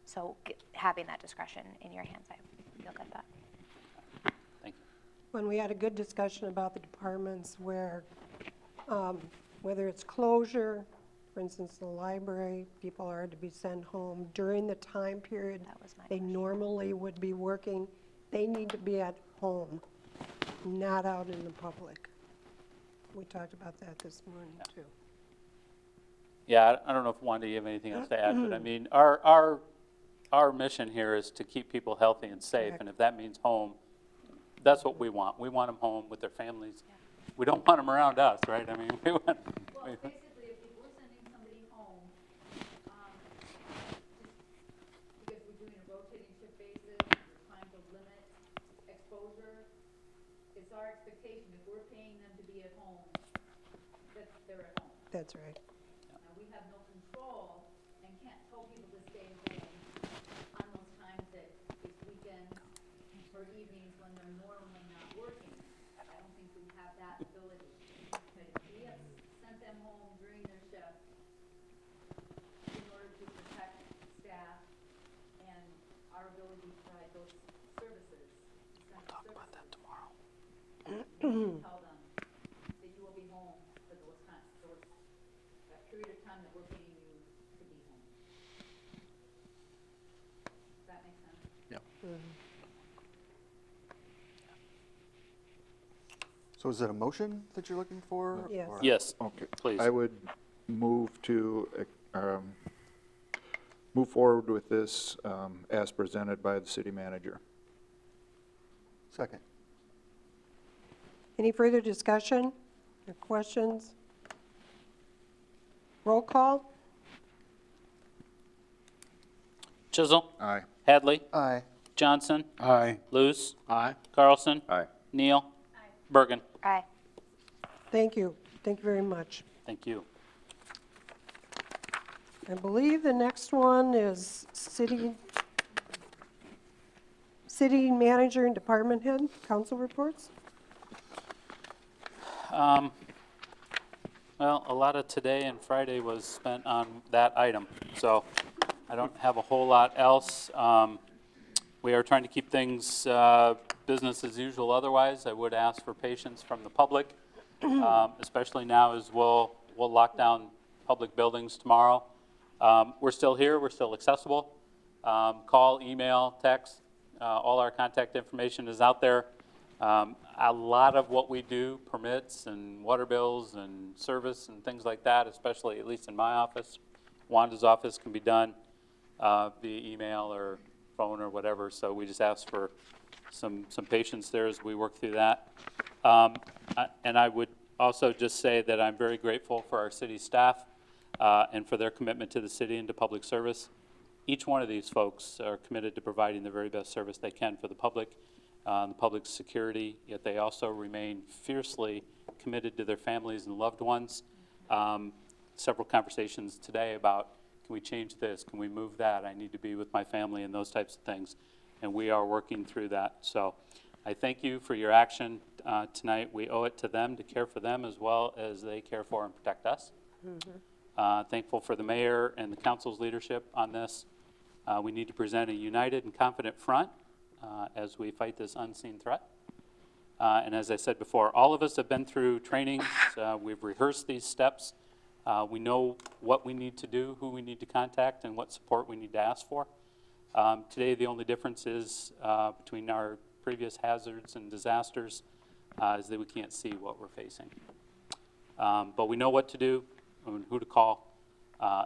So having that discretion in your hands, I feel good about. Thank you. When we had a good discussion about the departments where, whether it's closure, for instance, the library, people are to be sent home during the time period That was my they question. normally would be working. They need to be at home, not out in the public. We talked about that this morning, too. Yeah, I don't know if Wanda, you have anything else to add, but I mean, our mission here is to keep people healthy and safe, and if that means home, that's what we want. We want them home with their families. We don't want them around us, right? I mean, we want. Well, basically, if we're sending somebody home, just because we're doing a rotating shift basis, your time goes That's right. Now, we have no control and can't tell people to stay home on those times that it's weekends or evenings when they're normally not working. I don't think we have that ability. But we have sent them home during their shift in order to protect staff and our ability to provide those services. Talk about that tomorrow. Tell them that you will be home for those times, that period of time that we're paying you to be home. Does that make sense? Yep. So is it a motion that you're looking for? Yes. or- Yes, Okay. please. I would move to move forward with this as presented by the city manager. Second. Any further discussion or questions? Roll call? Chisel. Aye. Hadley. Aye. Johnson. Aye. Luce. Aye. Carlson. Aye. Neal. Bergen. Aye. Thank you. Thank you very much. Thank you. I believe the next one is city manager and department head, council reports. Well, a lot of today and Friday was spent on that item, so I don't have a whole lot else. We are trying to keep things business as usual otherwise. I would ask for patience from the public, especially now as we'll lock down public buildings tomorrow. We're still here, we're still accessible. Call, email, text, all our contact information is out there. A lot of what we do, permits and water bills and service and things like that, especially at least in my office, Wanda's office, can be done via email or phone or whatever. So we just ask for some patience there as we work through that. And I would also just say that I'm very grateful for our city staff and for their commitment to the city and to public service. Each one of these folks are committed to providing the very best service they can for the public, the public's security, yet they also remain fiercely committed to their families and loved ones. Several conversations today about, can we change this? Can we move that? I need to be with my family and those types of things. And we are working through that. So I thank you for your action tonight. We owe it to them to care for them as well as they care for and protect us. Thankful for the mayor and the council's leadership on this. We need to present a united and confident front as we fight this unseen threat. And as I said before, all of us have been through trainings. We've rehearsed these steps. We know what we need to do, who we need to contact, and what support we need to ask for. Today, the only difference is between our previous hazards and disasters is that we can't see what we're facing. But we know what to do and who to call,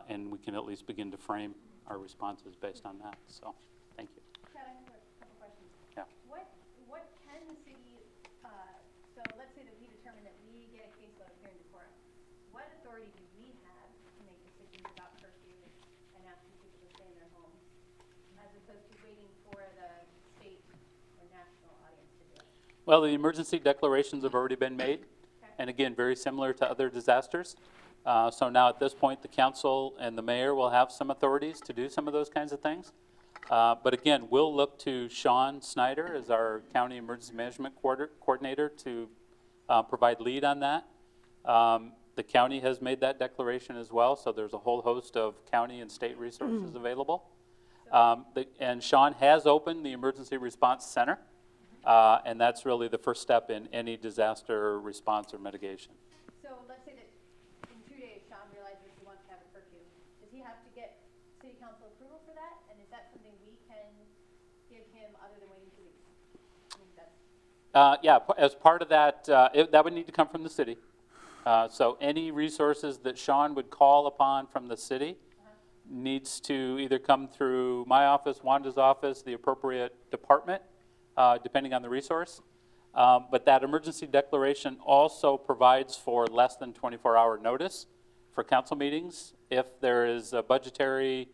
and we can at least begin to frame our responses based on that. So, thank you. Chad, I have a couple questions. Yeah. What can the city, so let's say that we determine that we get a caseload here in Decorah. What authority do we have to make decisions about curfew and asking people to stay in their homes, as opposed to waiting for the state or national audience to do it? Well, the emergency declarations have already been made, Okay. and again, very similar to other disasters. So now at this point, the council and the mayor will have some authorities to do some of those kinds of things. But again, we'll look to Sean Snyder as our county emergency management coordinator to provide lead on that. The county has made that declaration as well, so there's a whole host of county and state resources available. And Sean has opened the Emergency Response Center, and that's really the first step in any disaster response or mitigation. So let's say that in 2 days, Sean realizes he wants to have a curfew. Does he have to get city council approval for that? And is that something we can give him other than waiting 2 weeks? I think that's. Yeah, as part of that, that would need to come from the city. So any resources that Sean would call upon from the city needs to either come through my office, Wanda's office, the appropriate department, depending on the resource. But that emergency declaration also provides for less than 24-hour notice for council meetings. If there is a budgetary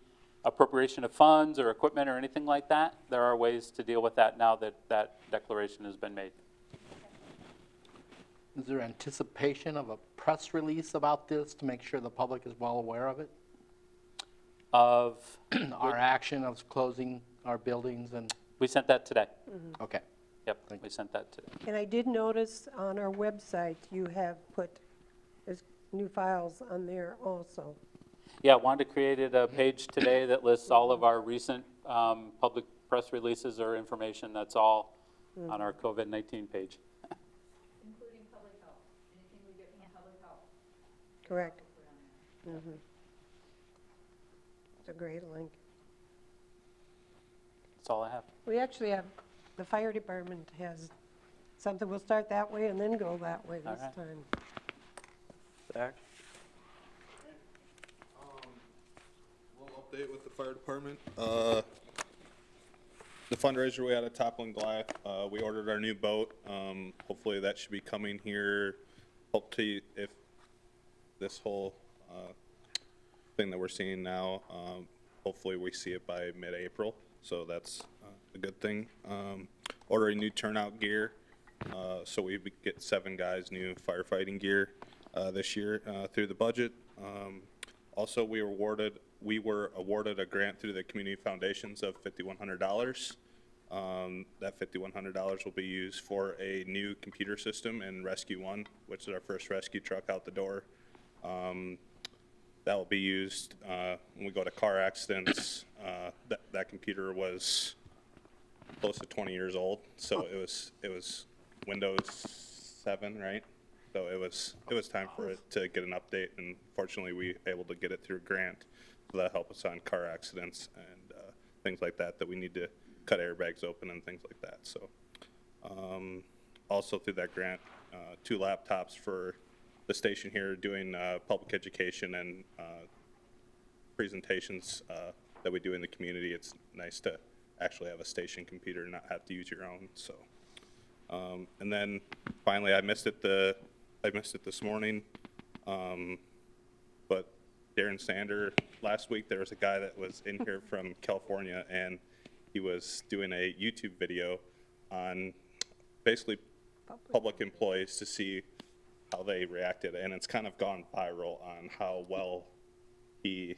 appropriation of funds or equipment or anything like that, there are ways to deal with that now that that declaration has been made. Is there anticipation of a press release about this to make sure the public is well aware of it? Of, Our action of closing our buildings and, we sent that today. okay. Yep, we sent that today. And I did notice on our website, you have put, there's new files on there also. Yeah, Wanda created a page today that lists all of our recent public press releases or information. That's all on our COVID-19 page. Including public health, anything we get from public health. Correct. Put on there. It's a great link. That's all I have. We actually have, the fire department has something, we'll start that way and then go that way All this right. time. Zach? Little update with the fire department. The fundraiser we had at Toppling Goliath, we ordered our new boat. Hopefully that should be coming here. Hopefully, if this whole thing that we're seeing now, hopefully we see it by mid-April. So that's a good thing. Ordering new turnout gear. So we get 7 guys new firefighting gear this year through the budget. Also, we were awarded a grant through the community foundations of $5,100. That $5,100 will be used for a new computer system in Rescue 1, which is our first rescue truck out the door. That will be used when we go to car accidents. That computer was close to 20 years old, so it was Windows 7, right? So it was time for it to get an update, and fortunately we were able to get it through a grant. So that helped us on car accidents and things like that we need to cut airbags open and things like that. So also through that grant, 2 laptops for the station here doing public education and presentations that we do in the community. It's nice to actually have a station computer and not have to use your own. So and then finally, I missed it this morning, but Darren Sander, last week there was a guy that was in here from California, and he was doing a YouTube video on basically public employees to see how they reacted, and it's kind of gone viral on how well he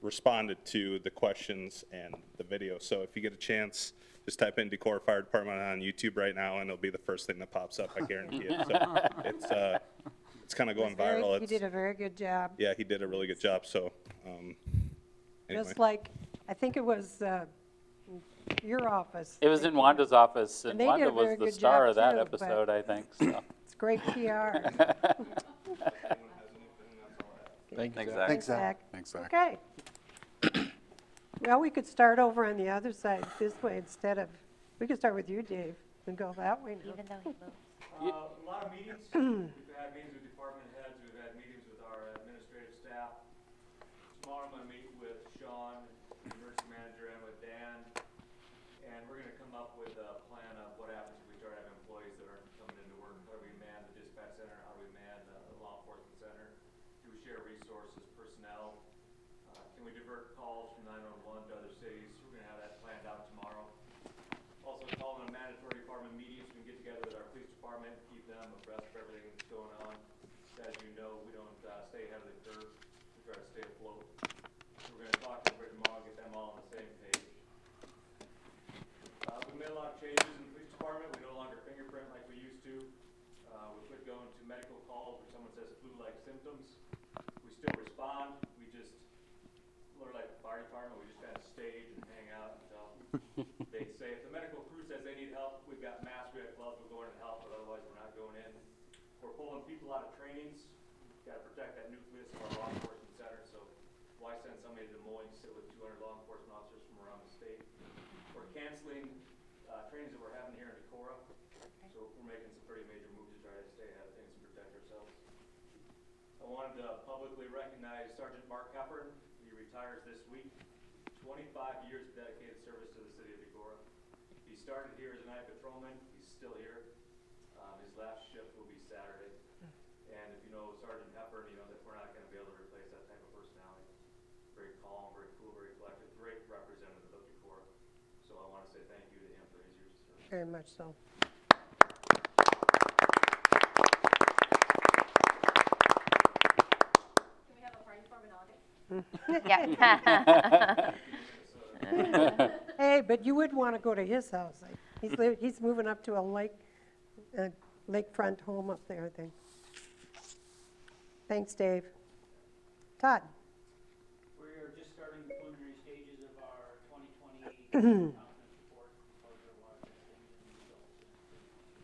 responded to the questions and the video. So if you get a chance, just type in Decorah Fire Department on YouTube right now, and it'll be the first thing that pops up. I guarantee it. So it's kind of going viral. He did a very good job. Yeah, he did a really good job. So anyway. Just like, I think it was your office. It was in Wanda's office, and And they did Wanda a was very the good star job, of that too, episode, I think, so. It's great PR. Thank you. Thanks, Zach. Thanks, Zach. Okay. Well, we could start over on the other side this way instead of, we could start with you, Dave, and go that way now. Even though he moved. A lot of meetings. We've had meetings with department heads, we've had meetings with our administrative staff. Tomorrow I'm gonna meet with Sean, the emergency manager, and with Dan. And we're gonna come up with a plan of what happens if we start having employees that aren't coming into work. How do we man the dispatch center? How do we man the law enforcement center? Do we share resources, personnel? Can we divert calls from 911 to other cities? We're gonna have that planned out tomorrow. Also calling a mandatory department meetings, we can get together with our police department, keep them abreast of everything that's going on. As you know, we don't stay ahead of the curve, we try to stay afloat. So we're gonna talk to everybody tomorrow, get them all on the same page. We made a lot of changes in the police department, we no longer fingerprint like we used to. We quit going to medical calls where someone says flu-like symptoms. We still respond, we just, literally like the fire department, we just kind of stage and hang out until they say, if the medical crew says they need help, we've got masks, we have gloves, we'll go in and help, but otherwise we're not going in. We're pulling people out of trainings, gotta protect that nucleus of our law enforcement center, so why send somebody to Des Moines to sit with 200 law enforcement officers from around the state? We're canceling trainings that we're having here in Decorah, so we're making some pretty major moves to try to stay ahead of things and protect ourselves. I wanted to publicly recognize Sergeant Mark Hepburn. He retires this week. 25 years of dedicated service to the city of Decorah. He started here as a night patrolman. He's still here. His last shift will be Saturday. And if you know Sergeant Hepburn, you know that we're not going to be able to replace that type of personality. Very calm, very cool, very collected, great representative of Decorah. So I want to say thank you to him for his years of service. Very much so. Yeah. Hey, but you would want to go to his house. He's moving up to a lakefront home up there, I think. Thanks, Dave. Todd? We're just starting the preliminary stages of our 2020 confidence report for the water testing and results.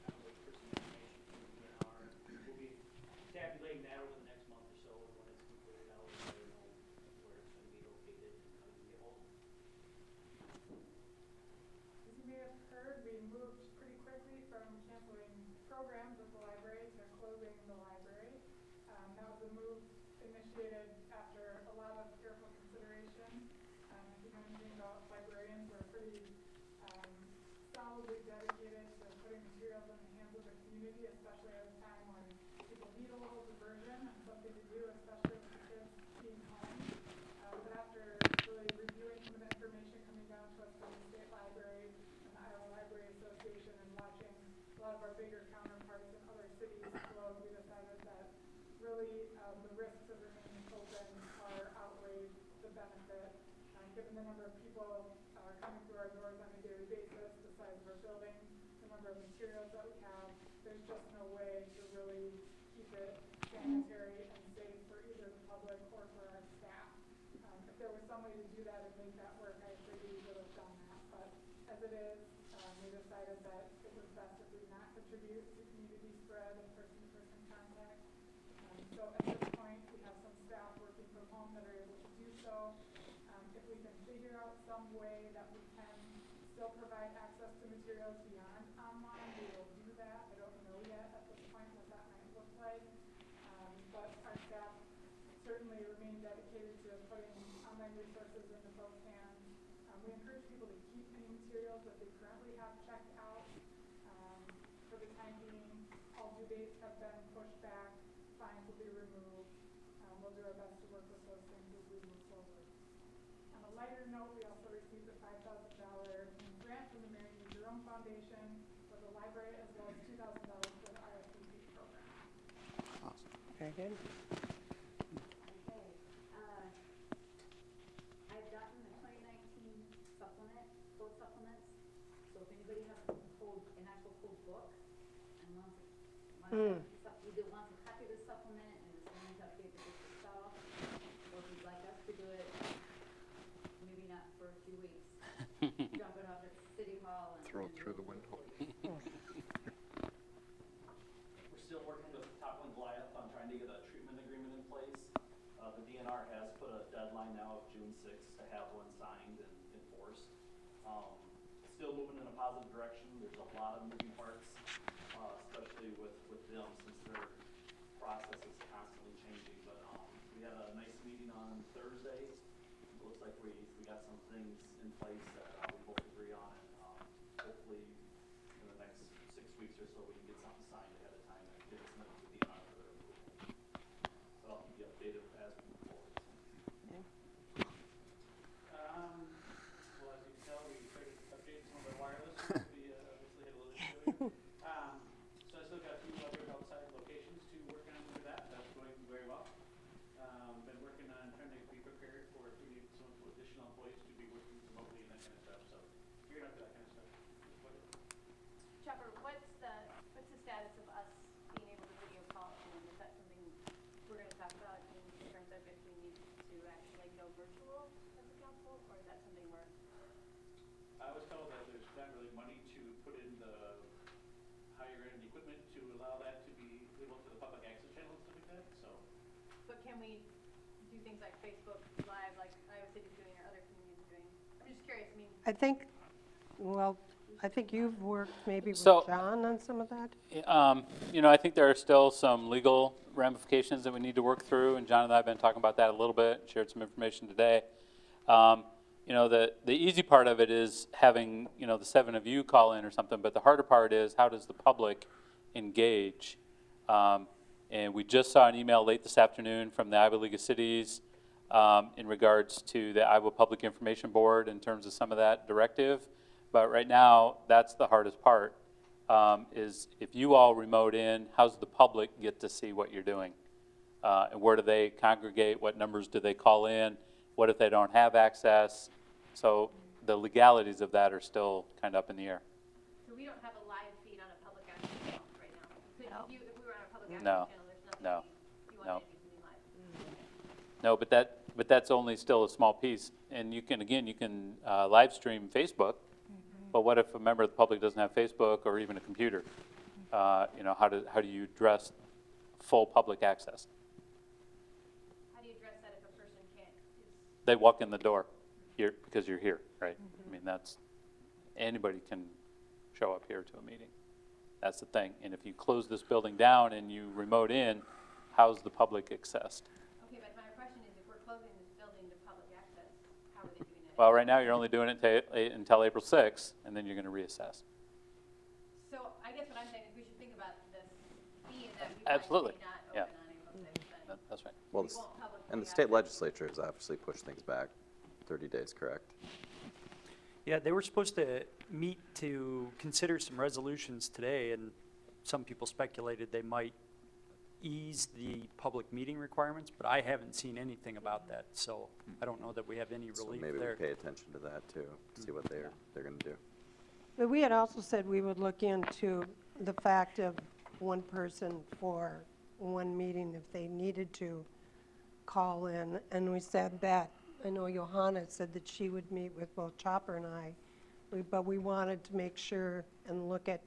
And wait for some information from the DNR. We'll be tabulating that over the next month or so, and when it's completed, I'll let you know where it's going to be located and how you can get hold of it. As you may have heard, we moved pretty quickly from canceling programs at the library to closing the library. That was a move initiated after a lot of careful consideration. As you know, anything about librarians, we're pretty solidly dedicated to putting materials in the hands of the community, especially at a time when people need a little diversion and something to do, especially with the kids being home. But after really reviewing some of the information coming down to us from the state library and the Iowa Library Association and watching a lot of our bigger counterparts in other cities globe, we decided that really the risks of remaining open are outweigh the benefit. Given the number of people coming through our doors on a daily basis, the size of our building, the number of materials that we have, there's just no way to really keep it sanitary and safe for either the public or for our staff. If there was some way to do that and make that work, I agree we would have done that. But as it is, we decided that it was best if we not contribute to community spread and person-to-person contact. So at this point, we have some staff working from home that are able to do so. If we can figure out some way that we can still provide access to materials beyond online, we will do that. I don't know yet at this point what that might look like. But our staff certainly remain dedicated to putting online resources into folks' hands. We encourage people to keep any materials that they currently have checked out. For the time being, all due dates have been pushed back, fines will be removed. We'll do our best to work with those things as we move forward. On a lighter note, we also received a $5,000 grant from the Mary E. Jerome Foundation for the library, as well as $2,000 for the RSVP program. Very good. Okay. I've gotten the 2019 supplement, code supplements. So if anybody has an actual code book and wants a copy of the supplement and is willing to update the district itself, or if you'd like us to do it, maybe not for a few weeks, drop it off at City Hall and Throw it through the window. We're still working with Toppling Goliath on trying to get a treatment agreement in place. The DNR has put a deadline now of June 6th to have one signed and enforced. Still moving in a positive direction. There's a lot of moving parts, especially with them since their process is constantly changing. But we had a nice meeting on Thursday. It looks like we got some things in place that we both agree on, and hopefully in the next 6 weeks or so we can get something signed ahead of time and get it sent to the DNR for their approval. So I'll keep you updated as we move forward. Well, as you can tell, we started updating some of our wireless. We obviously had a little issue. So I still got 2 other outside locations to work on for that. That's going very well. Been working on trying to be prepared for if we need some additional employees to be working remotely and that kind of stuff. So gearing up to that kind of stuff. Trevor, what's the status of us being able to video call? And is that something we're going to talk about in terms of if we need to actually go virtual as a council, or is that something we're? I was told that there's not really money to put in the higher end equipment to allow that to be able to the public access channel and stuff like that. So. But can we do things like Facebook Live, like Iowa City's doing or other communities are doing? I'm just curious. I mean, I think you've worked maybe with So- John on some of that. I think there are still some legal ramifications that we need to work through, and John and I have been talking about that a little bit, shared some information today. The easy part of it is having, the 7 of you call in or something, but the harder part is how does the public engage? And we just saw an email late this afternoon from the Iowa League of Cities in regards to the Iowa Public Information Board in terms of some of that directive. But right now, that's the hardest part, is if you all remote in, how's the public get to see what you're doing? And where do they congregate? What numbers do they call in? What if they don't have access? So the legalities of that are still kind of up in the air. So we don't have a live feed on a public access channel right now? So No. if we were on a public access No. channel, there's nothing No. you No. wanted to do something live? No, but that's only still a small piece. And you can, again, you can live stream Facebook, but what if a member of the public doesn't have Facebook or even a computer? You know, how do you address full public access? How do you address that if a person can't? They walk in the door here because you're here, right? I mean, anybody can show up here to a meeting. That's the thing. And if you close this building down and you remote in, how's the public accessed? Okay, but my question is, if we're closing this building to public access, how are they doing it? Well, right now, you're only doing it until April 6th, and then you're going to reassess. So I guess what I'm saying is we should think about this being that we Absolutely, probably not yeah. open on April 6th, then That's right. Well, we won't publicly and the state access. legislature has obviously pushed things back 30 days, correct? Yeah, they were supposed to meet to consider some resolutions today, and some people speculated they might ease the public meeting requirements, but I haven't seen anything about that, so I don't know that we have any So relief maybe we there. pay attention to that too, see what they're going to do. But we had also said we would look into the fact of one person for one meeting if they needed to call in. And we said that, I know Johanna said that she would meet with both Chopper and I, but we wanted to make sure and look at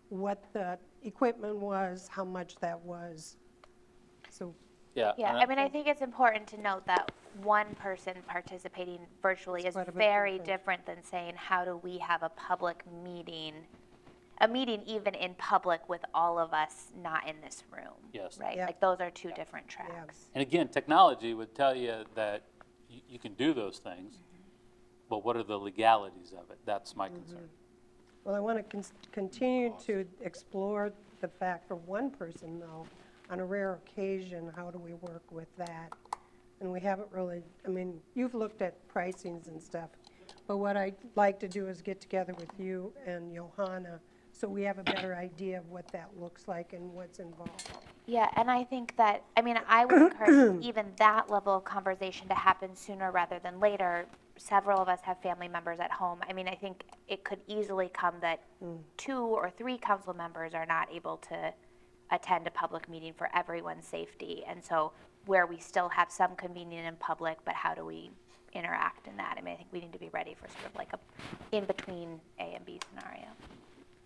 what the equipment was, how much that was. So, Yeah. Yeah, and I mean, I think it's important to note that one person participating virtually It's is quite a bit very different. different than saying, how do we have a public meeting, a meeting even in public with all of us not in this room? Yes. Right, Yeah. like those are two different tracks. And again, technology would tell you that you can do those things, but what are the legalities of it? That's my concern. well, I want to continue to explore the fact for one person though, on a rare occasion, how do we work with that? And we haven't really, I mean, you've looked at pricings and stuff, but what I'd like to do is get together with you and Johanna so we have a better idea of what that looks like and what's involved. Yeah, and I think that, I mean, I would encourage even that level of conversation to happen sooner rather than later. Several of us have family members at home. I mean, I think it could easily come that 2 or 3 council members are not able to attend a public meeting for everyone's safety. And so where we still have some convenience in public, but how do we interact in that? I mean, I think we need to be ready for sort of like a in-between A and B scenario.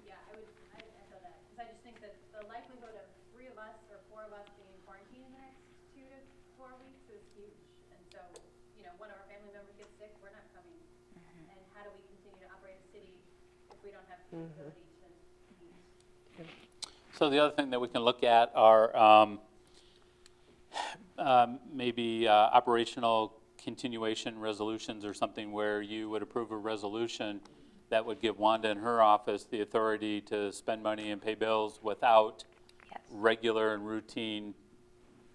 Yeah, I echo that, because I just think that the likelihood of 3 of us or 4 of us being in quarantine in the next 2 to 4 weeks is huge. And so, you know, one of our family members gets sick, we're not coming. And how do we continue to operate a city if we don't have the ability to meet? So the other thing that we can look at are maybe operational continuation resolutions or something where you would approve a resolution that would give Wanda and her office the authority to spend money and pay bills without Yes. regular and routine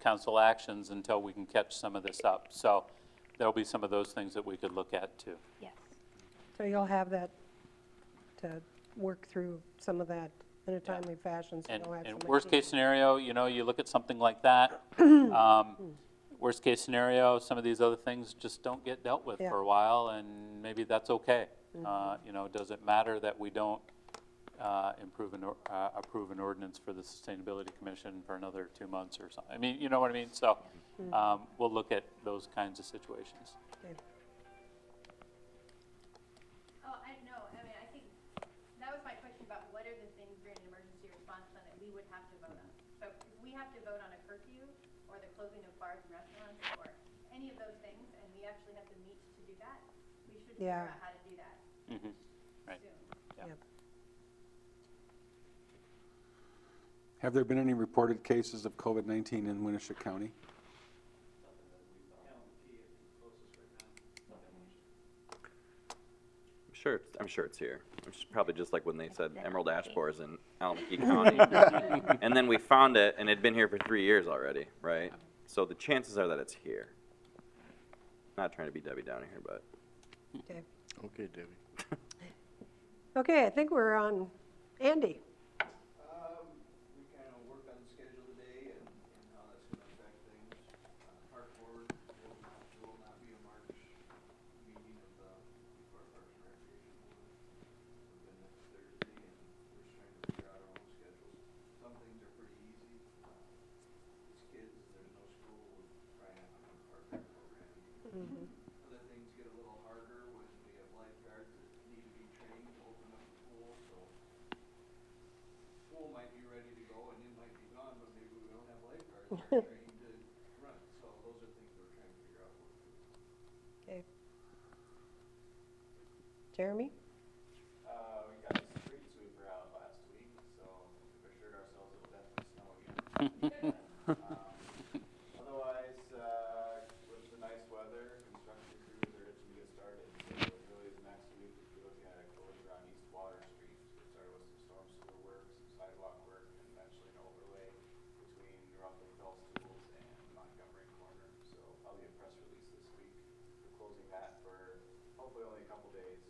council actions until we can catch some of this up. So there'll be some of those things that we could look at too. Yes. So you'll have that to work through some of that in a timely fashion, so you don't have so And much. worst case scenario, you know, you look at something like that. Worst case scenario, some of these other things just don't get dealt with Yeah. for a while, and maybe that's okay. You know, does it matter that we don't approve an ordinance for the Sustainability Commission for another 2 months or something? I mean, you know what I mean? So we'll look at those kinds of situations. Okay. Oh, I know, I mean, I think, that was my question about what are the things during an emergency response plan that we would have to vote on? So if we have to vote on a curfew, or the closing of bars and restaurants, or any of those things, and we actually have to meet to do that, we should figure Yeah. out how to do that Right. soon. Yeah. Yep. Have there been any reported cases of COVID-19 in Winnebago County? I'm sure it's here. It's probably just like when they said Emerald Ash Borers in Alameda County. And then we found it, and it'd been here for 3 years already, right? So the chances are that it's here. Not trying to be Debbie Downer here, but. Okay. Okay, Debbie. Okay, I think we're on Andy. We kind of worked on the schedule today and how that's going to affect things. Park board will not be a March Other things get a little harder when we have lifeguards that need to be trained to open up the pool, so pool might be ready to go and you might be gone, but maybe we don't have lifeguards that are trained to run. So those are things we're trying to figure out. Okay. Jeremy? We got a street sweeper out last week, so if we assured ourselves it'll definitely snow again. Otherwise, with the nice weather, construction crews are itching to get started. So really the next week, we'll be looking at a closure on East Water Street. We started with some storm sewer work, some sidewalk work, and eventually an overlay between roughly Fells Tools and Montgomery Corner. So probably a press release this week. We're closing that for hopefully only a couple days.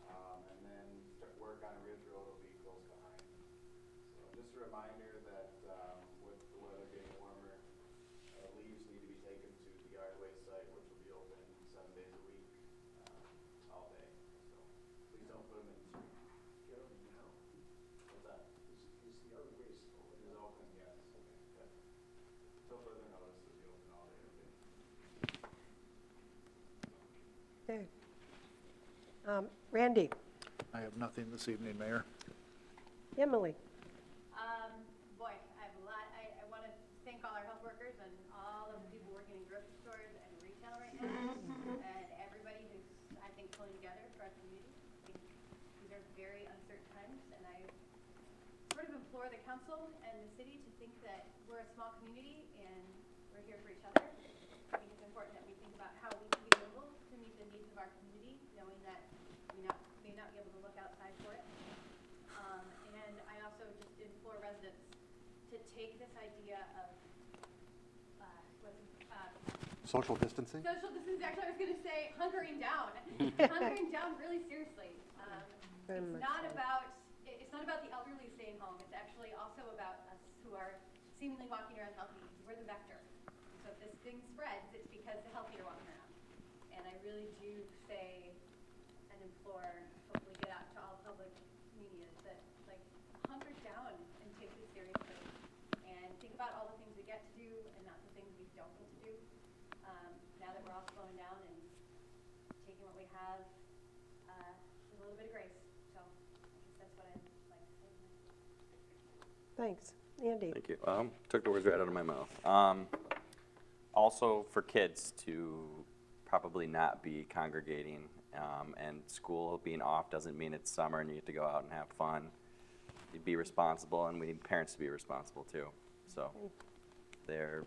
And then start work on Ridge Road will be close behind. So just a reminder that with the weather getting warmer, leaves need to be taken to the Yardway site, which will be open 7 days a week, all day. So please don't put them in the street. Get them now. What's that? Is the Yardway open? It is open, yes. Okay. Until further notice, it'll be open all day. Okay. Randy? I have nothing this evening, Mayor. Emily? Boy, I have a lot. I want to thank all our health workers and all of the people working in grocery stores and retail right now, and everybody who's, I think, pulling together for our community. I think these are very uncertain times, and I sort of implore the council and the city to think that we're a small community and we're here for each other. I think it's important that we think about how we can be nimble to meet the needs of our community, knowing that we may not be able to look outside for it. And I also just implore residents to take this idea of Social distancing? social distancing. Actually, I was going to say hunkering down, hunkering down really seriously. Very It's much not so. about the elderly staying home. It's actually also about us who are seemingly walking around healthy. We're the vector. So if this thing spreads, it's because the healthy are walking around. And I really do say and implore, hopefully get out to all public media that like hunker down and take this seriously. And think about all the things we get to do and not the things we don't get to do. Now that we're all slowing down and taking what we have with a little bit of grace. So I guess that's what I'd like to say. Thanks. Andy? Thank you. Took the words right out of my mouth. Also for kids to probably not be congregating, and school being off doesn't mean it's summer and you get to go out and have fun. You be responsible, and we need parents to be responsible too. So they're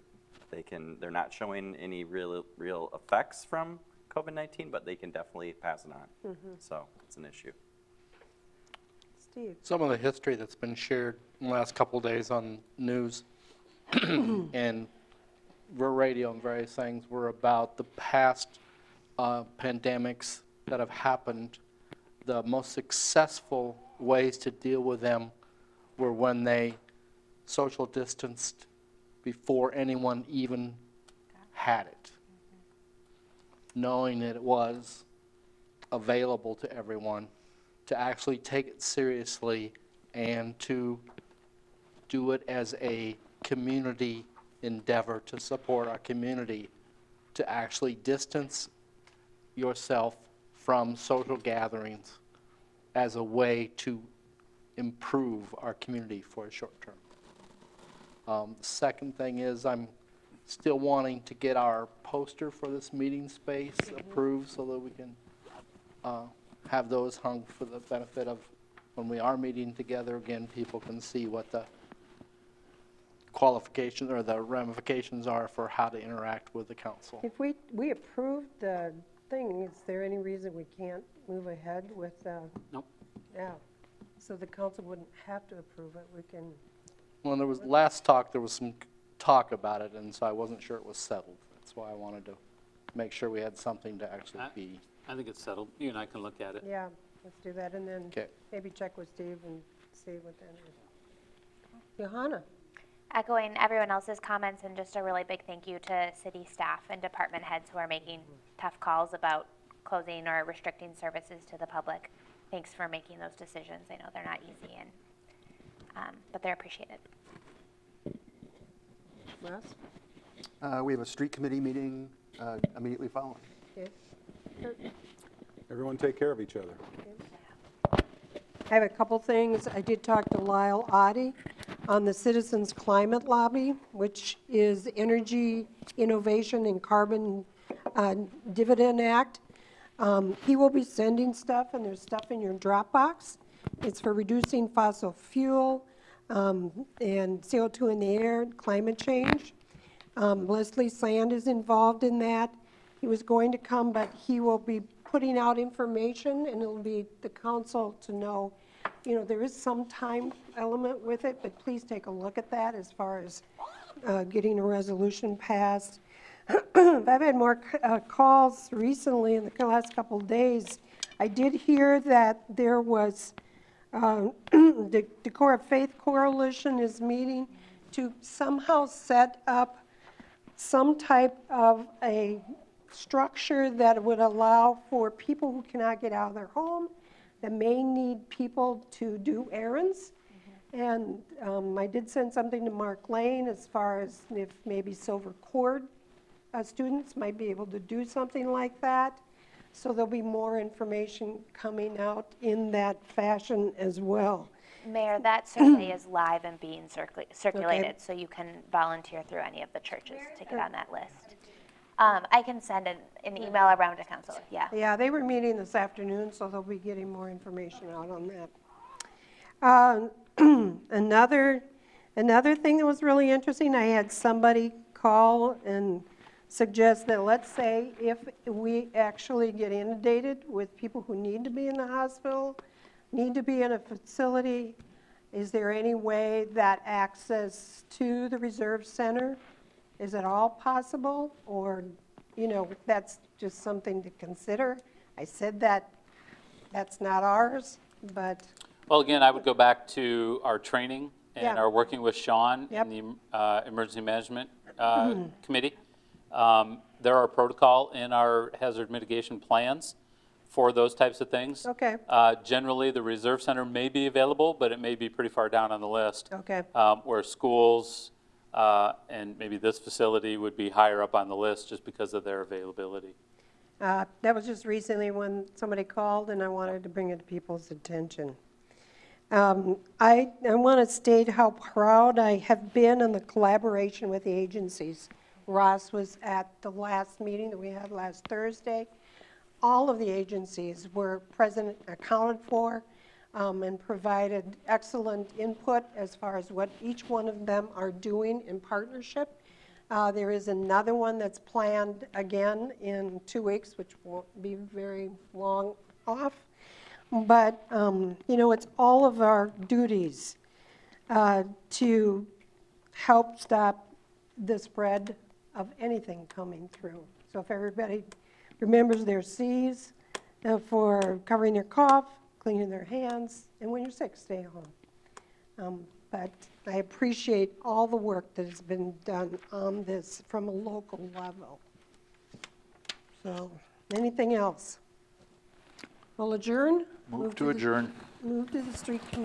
not showing any real effects from COVID-19, but they can definitely pass it on. So it's an issue. Steve? Some of the history that's been shared in the last couple of days on news and radio and various things were about the past pandemics that have happened. The most successful ways to deal with them were when they social distanced before anyone even had it, knowing that it was available to everyone, to actually take it seriously and to do it as a community endeavor to support our community, to actually distance yourself from social gatherings as a way to improve our community for a short term. Second thing is I'm still wanting to get our poster for this meeting space approved so that we can have those hung for the benefit of when we are meeting together. Again, people can see what the qualifications or the ramifications are for how to interact with the council. If we approved the thing, is there any reason we can't move ahead with? Nope. Yeah, so the council wouldn't have to approve it, we can, When there was last talk, there was some talk about it, and so I wasn't sure it was settled. That's why I wanted to make sure we had something to actually be. I think it's settled. You and I can look at it. yeah, let's do that, and then Okay. maybe check with Steve and see what that is. Johanna? Echoing everyone else's comments, and just a really big thank you to city staff and department heads who are making tough calls about closing or restricting services to the public. Thanks for making those decisions. I know they're not easy, but they're appreciated. Russ? We have a street committee meeting immediately following. Okay. Everyone take care of each other. I have a couple things. I did talk to Lyle Oddie on the Citizens Climate Lobby, which is Energy Innovation and Carbon Dividend Act. He will be sending stuff, and there's stuff in your Dropbox. It's for reducing fossil fuel and CO2 in the air, climate change. Leslie Sand is involved in that. He was going to come, but he will be putting out information, and it'll be the council to know, there is some time element with it, but please take a look at that as far as getting a resolution passed. I've had more calls recently in the last couple of days. I did hear that there was, the Decorah Faith Coalition is meeting to somehow set up some type of a structure that would allow for people who cannot get out of their home, that may need people to do errands. And I did send something to Mark Lane as far as if maybe Silver Cord students might be able to do something like that. So there'll be more information coming out in that fashion as well. Mayor, that survey is live and being circulated, so you can volunteer through any of the churches to get on that list. I can send an email around to council, yeah. Yeah, they were meeting this afternoon, so they'll be getting more information out on that. Another thing that was really interesting, I had somebody call and suggest that, let's say, if we actually get inundated with people who need to be in the hospital, need to be in a facility, is there any way that access to the Reserve Center, is it all possible? Or, that's just something to consider. I said that that's not ours, but Well, again, I would go back to our training and Yeah. our working with Sean Yep. in the Emergency Management Committee. There are protocol in our hazard mitigation plans for those types of things. Okay. Generally, the Reserve Center may be available, but it may be pretty far down on the list. Okay. Where schools and maybe this facility would be higher up on the list just because of their availability. that was just recently when somebody called, and I wanted to bring it to people's attention. I want to state how proud I have been in the collaboration with the agencies. Ross was at the last meeting that we had last Thursday. All of the agencies were present, accounted for, and provided excellent input as far as what each one of them are doing in partnership. There is another one that's planned again in 2 weeks, which won't be very long off. But, it's all of our duties to help stop the spread of anything coming through. So if everybody remembers their Cs for covering their cough, cleaning their hands, and when you're sick, stay home. But I appreciate all the work that has been done on this from a local level. So, anything else? We'll adjourn? Move to adjourn. Move to the street committee.